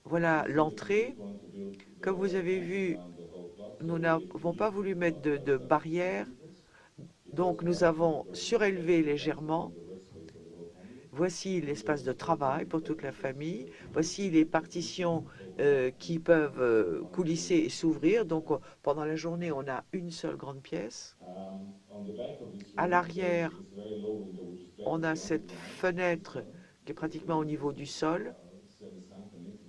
Voilà l'entrée. Comme vous avez vu, nous n'avons pas voulu mettre de barrière, donc nous avons surélevé légèrement. Voici l'espace de travail pour toute la famille. Voici les partitions qui peuvent coulisser et s'ouvrir. Donc pendant la journée, on a une seule grande pièce. À l'arrière, on a cette fenêtre qui est pratiquement au niveau du sol,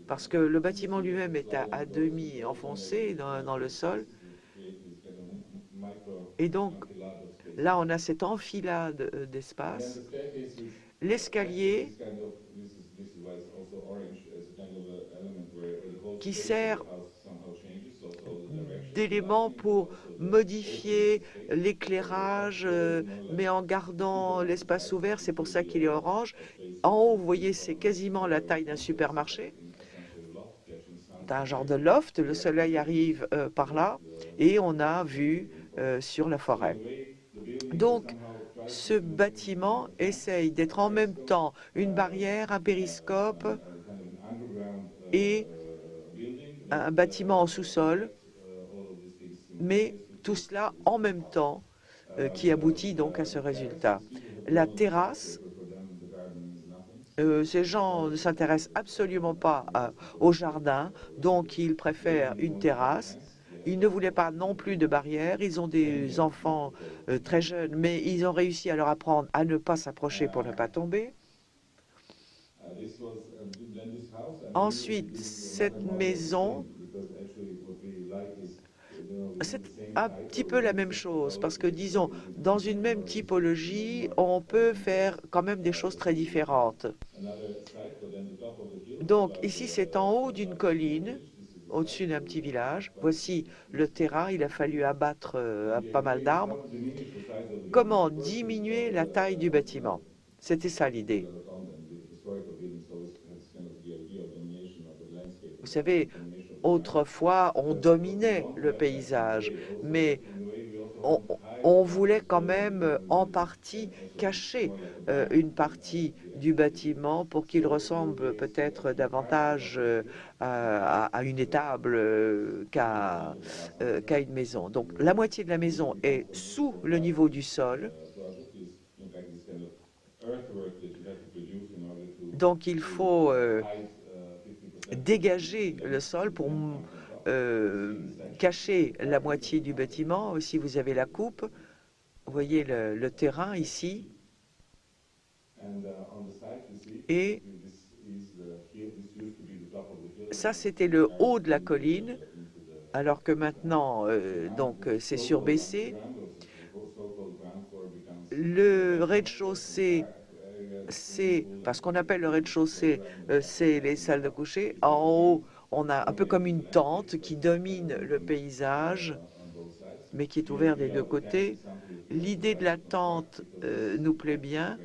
parce que le bâtiment lui-même est à demi enfoncé dans le sol. Et donc, là, on a cette enfilade d'espace. L'escalier qui sert d'élément pour modifier l'éclairage, mais en gardant l'espace ouvert. C'est pour ça qu'il est orange. En haut, vous voyez, c'est quasiment la taille d'un supermarché. Un genre de loft. Le soleil arrive par là et on a vue sur la forêt. Donc, ce bâtiment essaye d'être en même temps une barrière, un périscope et un bâtiment en sous-sol, mais tout cela en même temps qui aboutit donc à ce résultat. La terrasse, ces gens ne s'intéressent absolument pas au jardin, donc ils préfèrent une terrasse. Ils ne voulaient pas non plus de barrière. Ils ont des enfants très jeunes, mais ils ont réussi à leur apprendre à ne pas s'approcher pour ne pas tomber. Ensuite, cette maison C'est un petit peu la même chose, parce que, disons, dans une même typologie, on peut faire quand même des choses très différentes. Donc, ici, c'est en haut d'une colline, au-dessus d'un petit village. Voici le terrain, il a fallu abattre pas mal d'arbres. Comment diminuer la taille du bâtiment? C'était ça l'idée. Vous savez, autrefois, on dominait le paysage, mais on voulait quand même en partie cacher une partie du bâtiment pour qu'il ressemble peut-être davantage à une étable qu'à une maison. Donc la moitié de la maison est sous le niveau du sol. Donc il faut dégager le sol pour euh, cacher la moitié du bâtiment. Si vous avez la coupe, vous voyez le terrain ici, et ça c'était le haut de la colline, alors que maintenant donc c'est surbaissé. Le rez-de-chaussée, c'est parce qu'on appelle le rez-de-chaussée, c'est les salles de coucher. En haut, on a un peu comme une tente qui domine le paysage, mais qui est ouverte des deux côtés. L'idée de la tente nous plaît bien,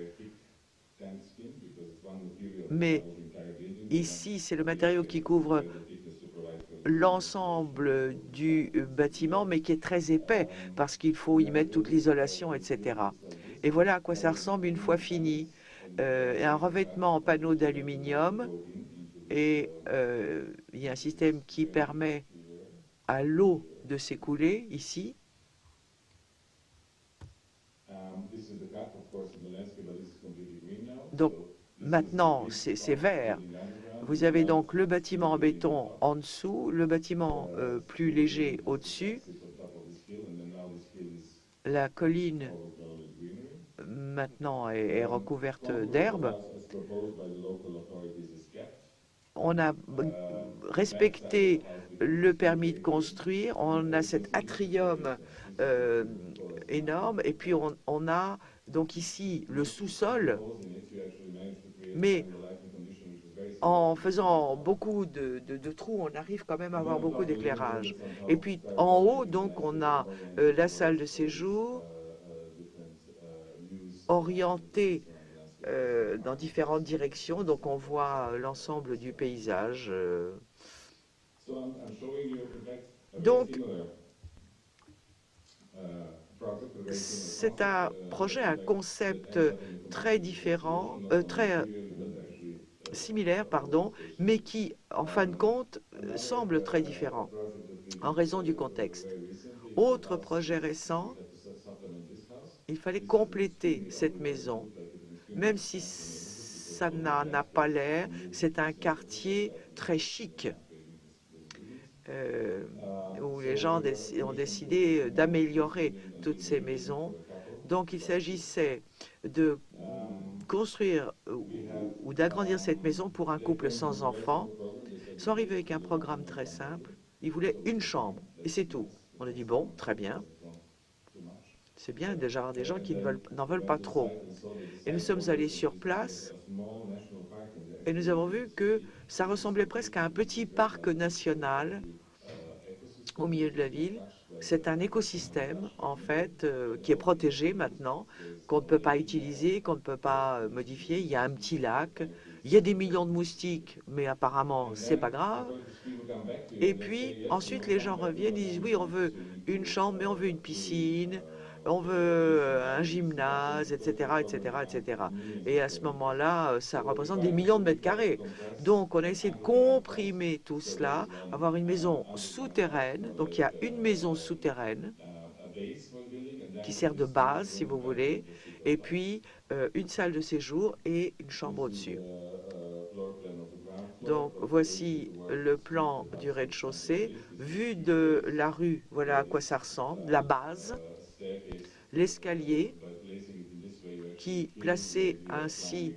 mais ici, c'est le matériau qui couvre l'ensemble du bâtiment, mais qui est très épais, parce qu'il faut y mettre toute l'isolation, etc. Et voilà à quoi ça ressemble une fois fini. Un revêtement en panneaux d'aluminium, et il y a un système qui permet à l'eau de s'écouler ici. Donc maintenant, c'est vert. Vous avez donc le bâtiment en béton en dessous, le bâtiment plus léger au-dessus. La colline maintenant est recouverte d'herbe. On a respecté le permis de construire, on a cet atrium euh, énorme, et puis on a donc ici le sous-sol, mais en faisant beaucoup de trous, on arrive quand même à avoir beaucoup d'éclairage. Et puis en haut, donc, on a la salle de séjour orientée dans différentes directions, donc on voit l'ensemble du paysage. Donc, c'est un projet, un concept très différent, très similaire, pardon, mais qui, en fin de compte, semble très différent en raison du contexte. Autre projet récent, il fallait compléter cette maison, même si ça n'en a pas l'air. C'est un quartier très chic euh, où les gens ont décidé d'améliorer toutes ces maisons. Donc il s'agissait de construire ou d'agrandir cette maison pour un couple sans enfants. Ils sont arrivés avec un programme très simple. Ils voulaient une chambre et c'est tout. On a dit bon, très bien. C'est bien déjà avoir des gens qui n'en veulent pas trop. Et nous sommes allés sur place et nous avons vu que ça ressemblait presque à un petit parc national au milieu de la ville. C'est un écosystème, en fait, qui est protégé maintenant, qu'on ne peut pas utiliser, qu'on ne peut pas modifier. Il y a un petit lac, il y a des millions de moustiques, mais apparemment, c'est pas grave. Et puis, ensuite, les gens reviennent, ils disent, oui, on veut une chambre, mais on veut une piscine, on veut un gymnase, etc., etc., etc. Et à ce moment-là, ça représente des millions de mètres carrés. Donc, on a essayé de comprimer tout cela, avoir une maison souterraine. Donc, il y a une maison souterraine qui sert de base, si vous voulez, et puis une salle de séjour et une chambre au-dessus. Donc voici le plan du rez-de-chaussée. Vu de la rue, voilà à quoi ça ressemble. La base, l'escalier qui, placé ainsi,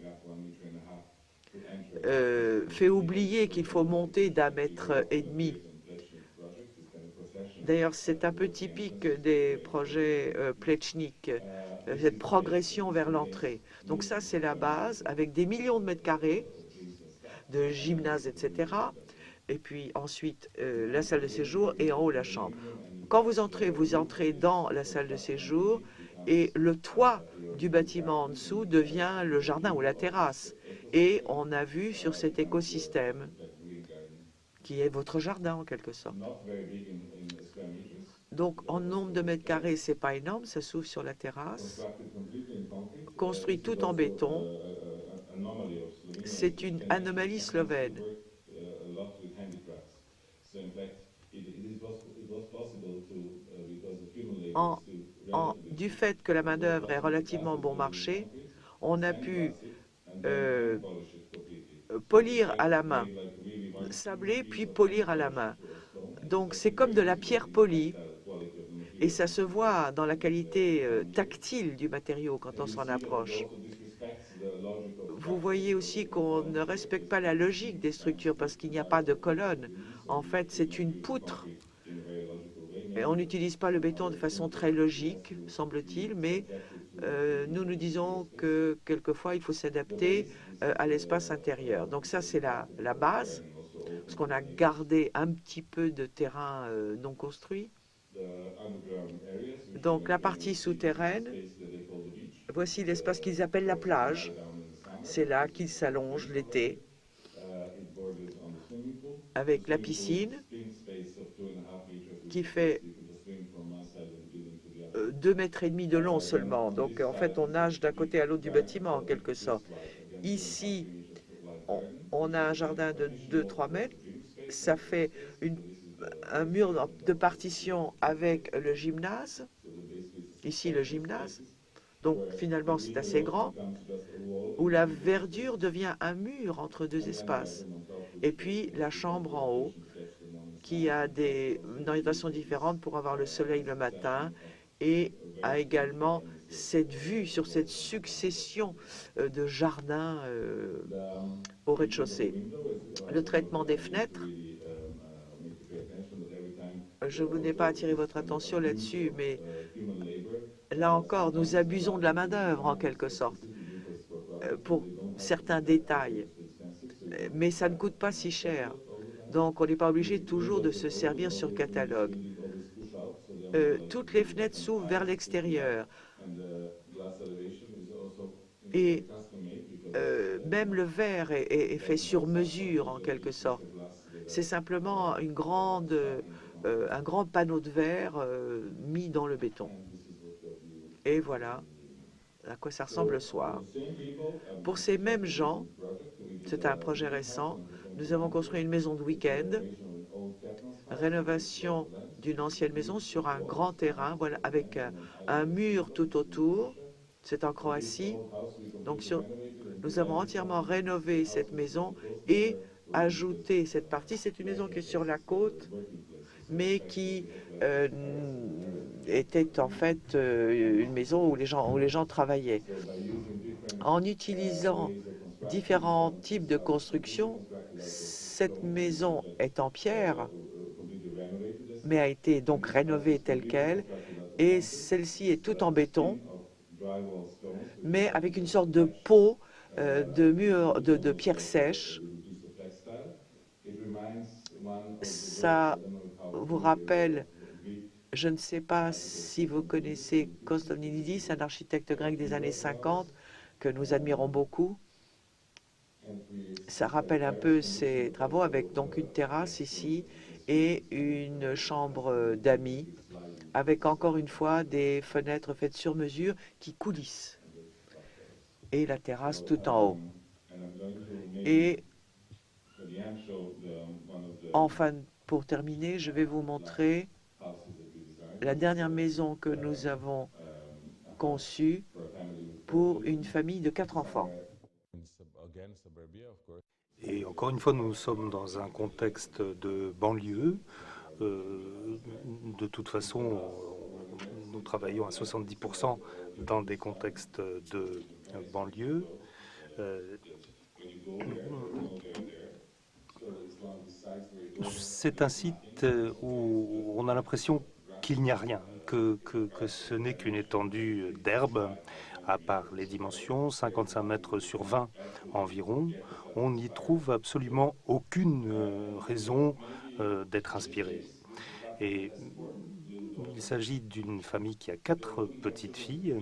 fait oublier qu'il faut monter d'1,5 m D'ailleurs, c'est un peu typique des projets Plečnik, cette progression vers l'entrée. Donc ça, c'est la base, avec des millions de mètres carrés de gymnase, etc. Et puis ensuite, la salle de séjour et en haut, la chambre. Quand vous entrez dans la salle de séjour et le toit du bâtiment en dessous devient le jardin ou la terrasse. Et on a vu sur cet écosystème qui est votre jardin en quelque sorte. Donc en nombre de mètres carrés, c'est pas énorme, ça s'ouvre sur la terrasse. Construit tout en béton. C'est une anomalie slovène. En, du fait que la main-d'œuvre est relativement bon marché, on a pu euh, polir à la main, sabler puis polir à la main. Donc c'est comme de la pierre polie et ça se voit dans la qualité tactile du matériau quand on s'en approche. Vous voyez aussi qu'on ne respecte pas la logique des structures parce qu'il n'y a pas de colonne. En fait, c'est une poutre. Et on n'utilise pas le béton de façon très logique, semble-t-il, mais nous disons que quelquefois, il faut s'adapter à l'espace intérieur. Donc ça, c'est la base, parce qu'on a gardé un petit peu de terrain non construit. Donc la partie souterraine, voici l'espace qu'ils appellent la plage. C'est là qu'ils s'allongent l'été, avec la piscine qui fait 2,5 mètres de long seulement. Donc en fait, on nage d'un côté à l'autre du bâtiment en quelque sorte. Ici, on a un jardin de 2-3 mètres. Ça fait un mur de partition avec le gymnase. Ici, le gymnase. Donc finalement, c'est assez grand, où la verdure devient un mur entre deux espaces. Et puis la chambre en haut, qui a une orientation différente pour avoir le soleil le matin et a également cette vue sur cette succession de jardins au rez-de-chaussée. Le traitement des fenêtres, je ne voulais pas attirer votre attention là-dessus, mais là encore, nous abusons de la main-d'œuvre en quelque sorte pour certains détails, mais ça ne coûte pas si cher. Donc, on n'est pas obligé toujours de se servir sur catalogue. Toutes les fenêtres s'ouvrent vers l'extérieur. Et même le verre est fait sur mesure, en quelque sorte. C'est simplement un grand panneau de verre mis dans le béton. Et voilà à quoi ça ressemble le soir. Pour ces mêmes gens, c'est un projet récent, nous avons construit une maison de week-end, rénovation d'une ancienne maison sur un grand terrain, voilà, avec un mur tout autour. C'est en Croatie. Donc nous avons entièrement rénové cette maison et ajouté cette partie. C'est une maison qui est sur la côte, mais qui était en fait une maison où les gens travaillaient. En utilisant différents types de construction, cette maison est en pierre, mais a été donc rénovée telle qu'elle, et celle-ci est toute en béton, mais avec une sorte de pot de mur de pierre sèche. Ça vous rappelle, je ne sais pas si vous connaissez Konstantinidis, un architecte grec des années 50 que nous admirons beaucoup. Ça rappelle un peu ses travaux avec donc une terrasse ici et une chambre d'amis avec encore une fois des fenêtres faites sur mesure qui coulissent et la terrasse tout en haut. Et enfin, pour terminer, je vais vous montrer la dernière maison que nous avons conçue pour une famille de 4 enfants. Et encore une fois, nous sommes dans un contexte de banlieue. De toute façon, nous travaillons à 70% dans des contextes de banlieue. C'est un site où on a l'impression qu'il n'y a rien, que ce n'est qu'une étendue d'herbe, à part les dimensions, 55 mètres sur 20 environ. On n'y trouve absolument aucune raison d'être inspiré. Et il s'agit d'une famille qui a 4 petites filles.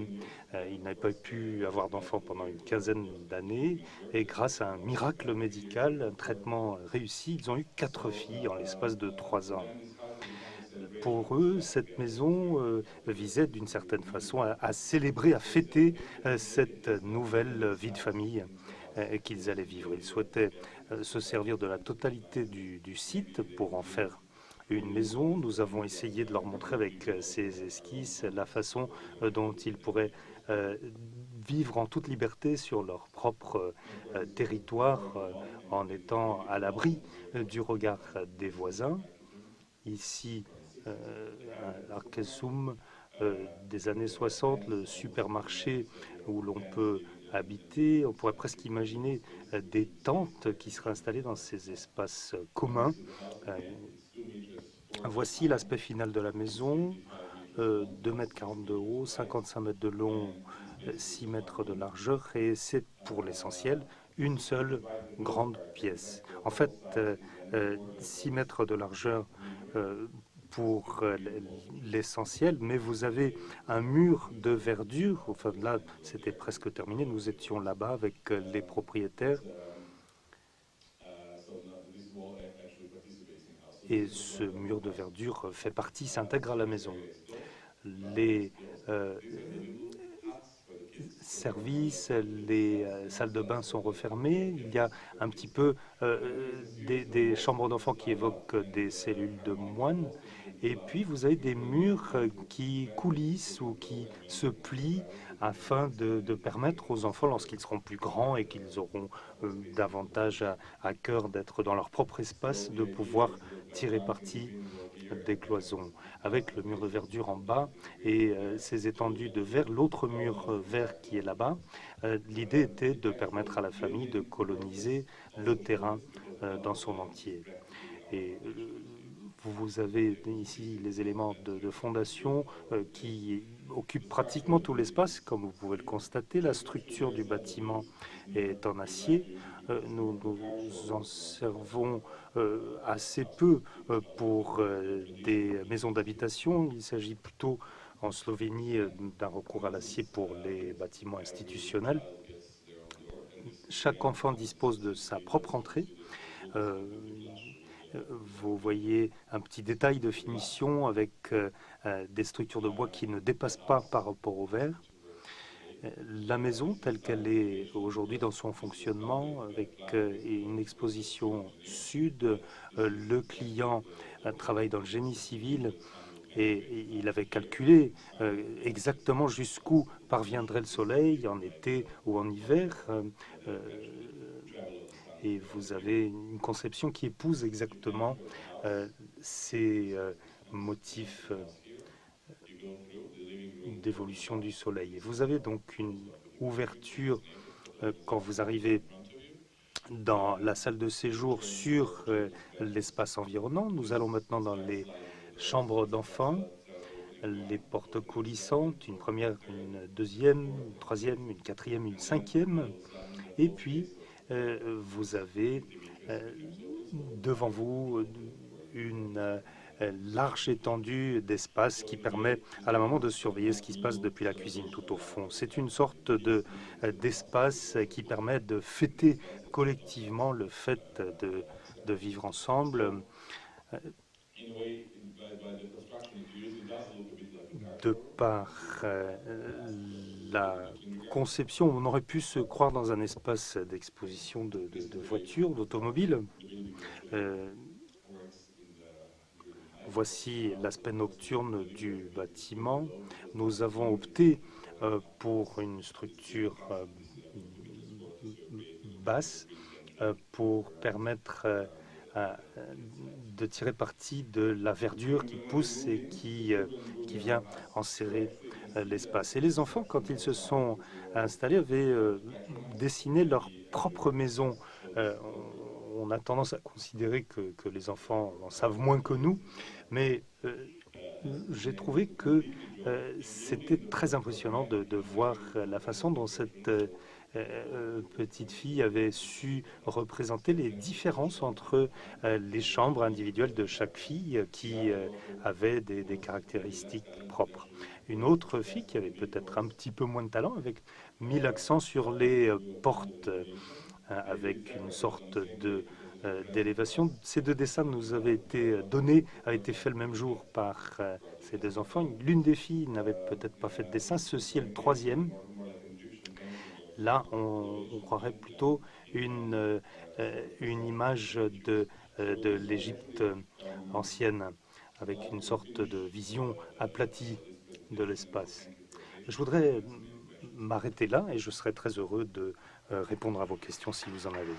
Ils n'avaient pas pu avoir d'enfants pendant une quinzaine d'années. Et grâce à un miracle médical, un traitement réussi, ils ont eu 4 filles en l'espace de 3 ans. Pour eux, cette maison visait d'une certaine façon à célébrer, à fêter cette nouvelle vie de famille qu'ils allaient vivre. Ils souhaitaient se servir de la totalité du site pour en faire une maison. Nous avons essayé de leur montrer avec ces esquisses la façon dont ils pourraient vivre en toute liberté sur leur propre territoire en étant à l'abri du regard des voisins. Ici, à Arkesum, des années 60, le supermarché où l'on peut habiter. On pourrait presque imaginer des tentes qui seraient installées dans ces espaces communs. Voici l'aspect final de la maison. 2,40 m de haut, 55 mètres de long, 6 mètres de largeur, et c'est pour l'essentiel une seule grande pièce. En fait, 6 mètres de largeur pour l'essentiel, mais vous avez un mur de verdure. Enfin, là, c'était presque terminé. Nous étions là-bas avec les propriétaires. Et ce mur de verdure fait partie, s'intègre à la maison. Les services, les salles de bain sont refermées. Il y a un petit peu des chambres d'enfants qui évoquent des cellules de moines. Et puis vous avez des murs qui coulissent ou qui se plient afin de permettre aux enfants, lorsqu'ils seront plus grands et qu'ils auront davantage à cœur d'être dans leur propre espace, de pouvoir tirer parti des cloisons. Avec le mur de verdure en bas et ces étendues de verre, l'autre mur vert qui est là-bas, l'idée était de permettre à la famille de coloniser le terrain dans son entier. Et vous avez ici les éléments de fondation qui occupent pratiquement tout l'espace, comme vous pouvez le constater. La structure du bâtiment est en acier. Nous en servons assez peu pour des maisons d'habitation. Il s'agit plutôt en Slovénie d'un recours à l'acier pour les bâtiments institutionnels. Chaque enfant dispose de sa propre entrée. Vous voyez un petit détail de finition avec des structures de bois qui ne dépassent pas par rapport au verre. La maison, telle qu'elle est aujourd'hui dans son fonctionnement, avec une exposition sud, le client travaille dans le génie civil et il avait calculé exactement jusqu'où parviendrait le soleil en été ou en hiver. Et vous avez une conception qui épouse exactement ces motifs d'évolution du soleil. Et vous avez donc une ouverture quand vous arrivez dans la salle de séjour sur l'espace environnant. Nous allons maintenant dans les chambres d'enfants, les portes coulissantes, une première, une deuxième, une troisième, une quatrième, une cinquième. Et puis, vous avez devant vous une large étendue d'espace qui permet à la maman de surveiller ce qui se passe depuis la cuisine tout au fond. C'est une sorte d'espace qui permet de fêter collectivement le fait de vivre ensemble. De par la conception, on aurait pu se croire dans un espace d'exposition de voitures, d'automobiles. Voici l'aspect nocturne du bâtiment. Nous avons opté pour une structure basse pour permettre de tirer parti de la verdure qui pousse et qui vient enserrer l'espace. Et les enfants, quand ils se sont installés, avaient dessiné leur propre maison. on a tendance à considérer que les enfants en savent moins que nous, mais j'ai trouvé que c'était très impressionnant de voir la façon dont cette petite fille avait su représenter les différences entre les chambres individuelles de chaque fille qui avait des caractéristiques propres. Une autre fille qui avait peut-être un petit peu moins de talent avait mis l'accent sur les portes avec une sorte d'élévation. Ces deux dessins nous avaient été donnés, avaient été faits le même jour par ces deux enfants. L'une des filles n'avait peut-être pas fait de dessin, ceci est le troisième. Là, on croirait plutôt une image de l'Égypte ancienne, avec une sorte de vision aplatie de l'espace. Je voudrais m'arrêter là et je serais très heureux de répondre à vos questions si vous en avez.